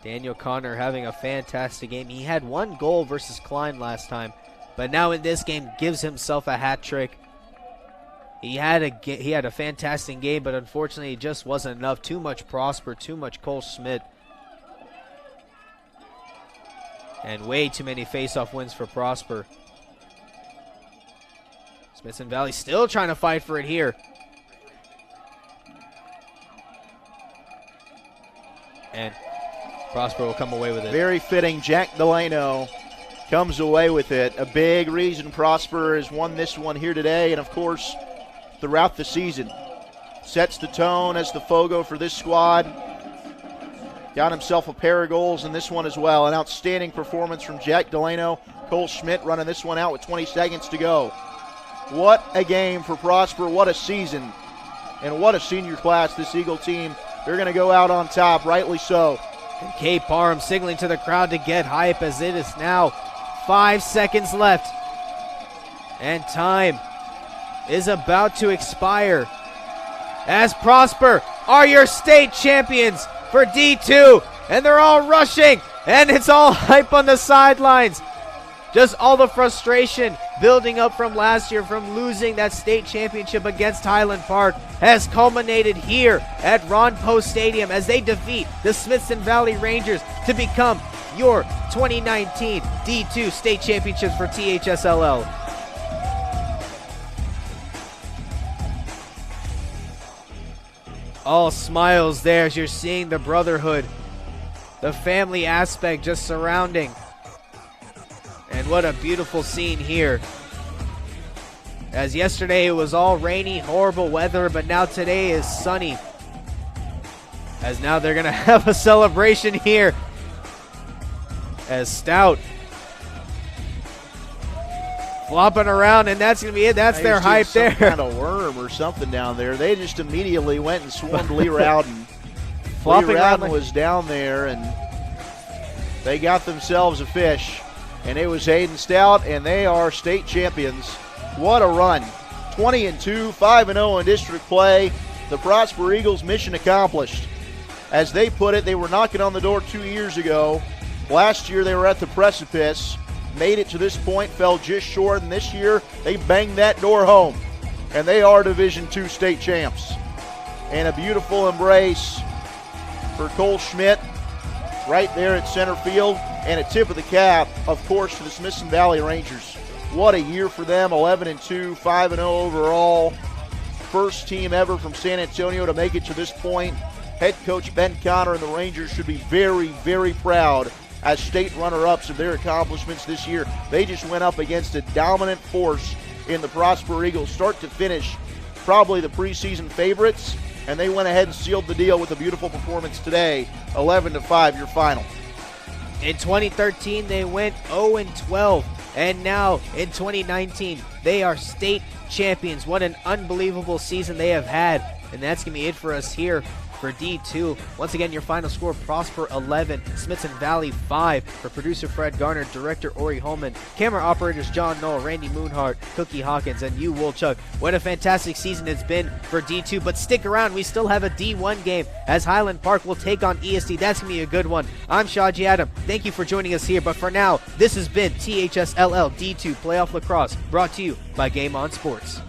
Daniel Connor having a fantastic game. He had one goal versus Klein last time, but now in this game gives himself a hat trick. He had a fantastic game, but unfortunately it just wasn't enough. Too much Prosper, too much Cole Schmidt. And way too many face-off wins for Prosper. Smithson Valley still trying to fight for it here. And Prosper will come away with it. Very fitting. Jack Delano comes away with it. A big reason Prosper has won this one here today, and of course throughout the season. Sets the tone as the Fogo for this squad. Got himself a pair of goals in this one as well. An outstanding performance from Jack Delano. Cole Schmidt running this one out with 20 seconds to go. What a game for Prosper. What a season. And what a senior class this Eagle team. They're going to go out on top, rightly so. And Kate Parham signaling to the crowd to get hype as it is now 5 seconds left. And time is about to expire as Prosper are your state champions for D2. And they're all rushing, and it's all hype on the sidelines. Just all the frustration building up from last year from losing that state championship against Highland Park has culminated here at Ron Post Stadium as they defeat the Smithson Valley Rangers to become your 2019 D2 state championships for THSLL. All smiles there as you're seeing the brotherhood, the family aspect just surrounding. And what a beautiful scene here. As yesterday it was all rainy, horrible weather, but now today is sunny. As now they're going to have a celebration here. As Stout flopping around, and that's going to be it. That's their hype there. Some kind of worm or something down there. They just immediately went and swarmed Lee Rowden. Flopping Lee Rowden around was down there, and they got themselves a fish. And it was Hayden Stout, and they are state champions. What a run. 20-2, 5-0 in district play. The Prosper Eagles mission accomplished. As they put it, they were knocking on the door 2 years ago. Last year they were at the precipice, made it to this point, fell just short, and this year they banged that door home. And they are Division II state champs. And a beautiful embrace for Cole Schmidt right there at center field. And a tip of the cap, of course, to the Smithson Valley Rangers. What a year for them, 11-2, 5-0 overall. First team ever from San Antonio to make it to this point. Head coach Ben Connor and the Rangers should be very, very proud as state runner-ups of their accomplishments this year. They just went up against a dominant force in the Prosper Eagles, start to finish, probably the preseason favorites, and they went ahead and sealed the deal with a beautiful performance today. 11-5, your final. In 2013, they went 0-12, and now in 2019, they are state champions. What an unbelievable season they have had, and that's going to be it for us here for D2. Once again, your final score, Prosper 11, Smithson Valley 5. For producer Fred Garner, director Ori Holman, camera operators John Knoll, Randy Moonhart, Cookie Hawkins, and you, Wolchuk. What a fantastic season it's been for D2, but stick around. We still have a D1 game as Highland Park will take on ESD. That's going to be a good one. I'm Shaji Adam. Thank you for joining us here, but for now, this has been THSLL D2 Playoff Lacrosse, brought to you by Game On Sports.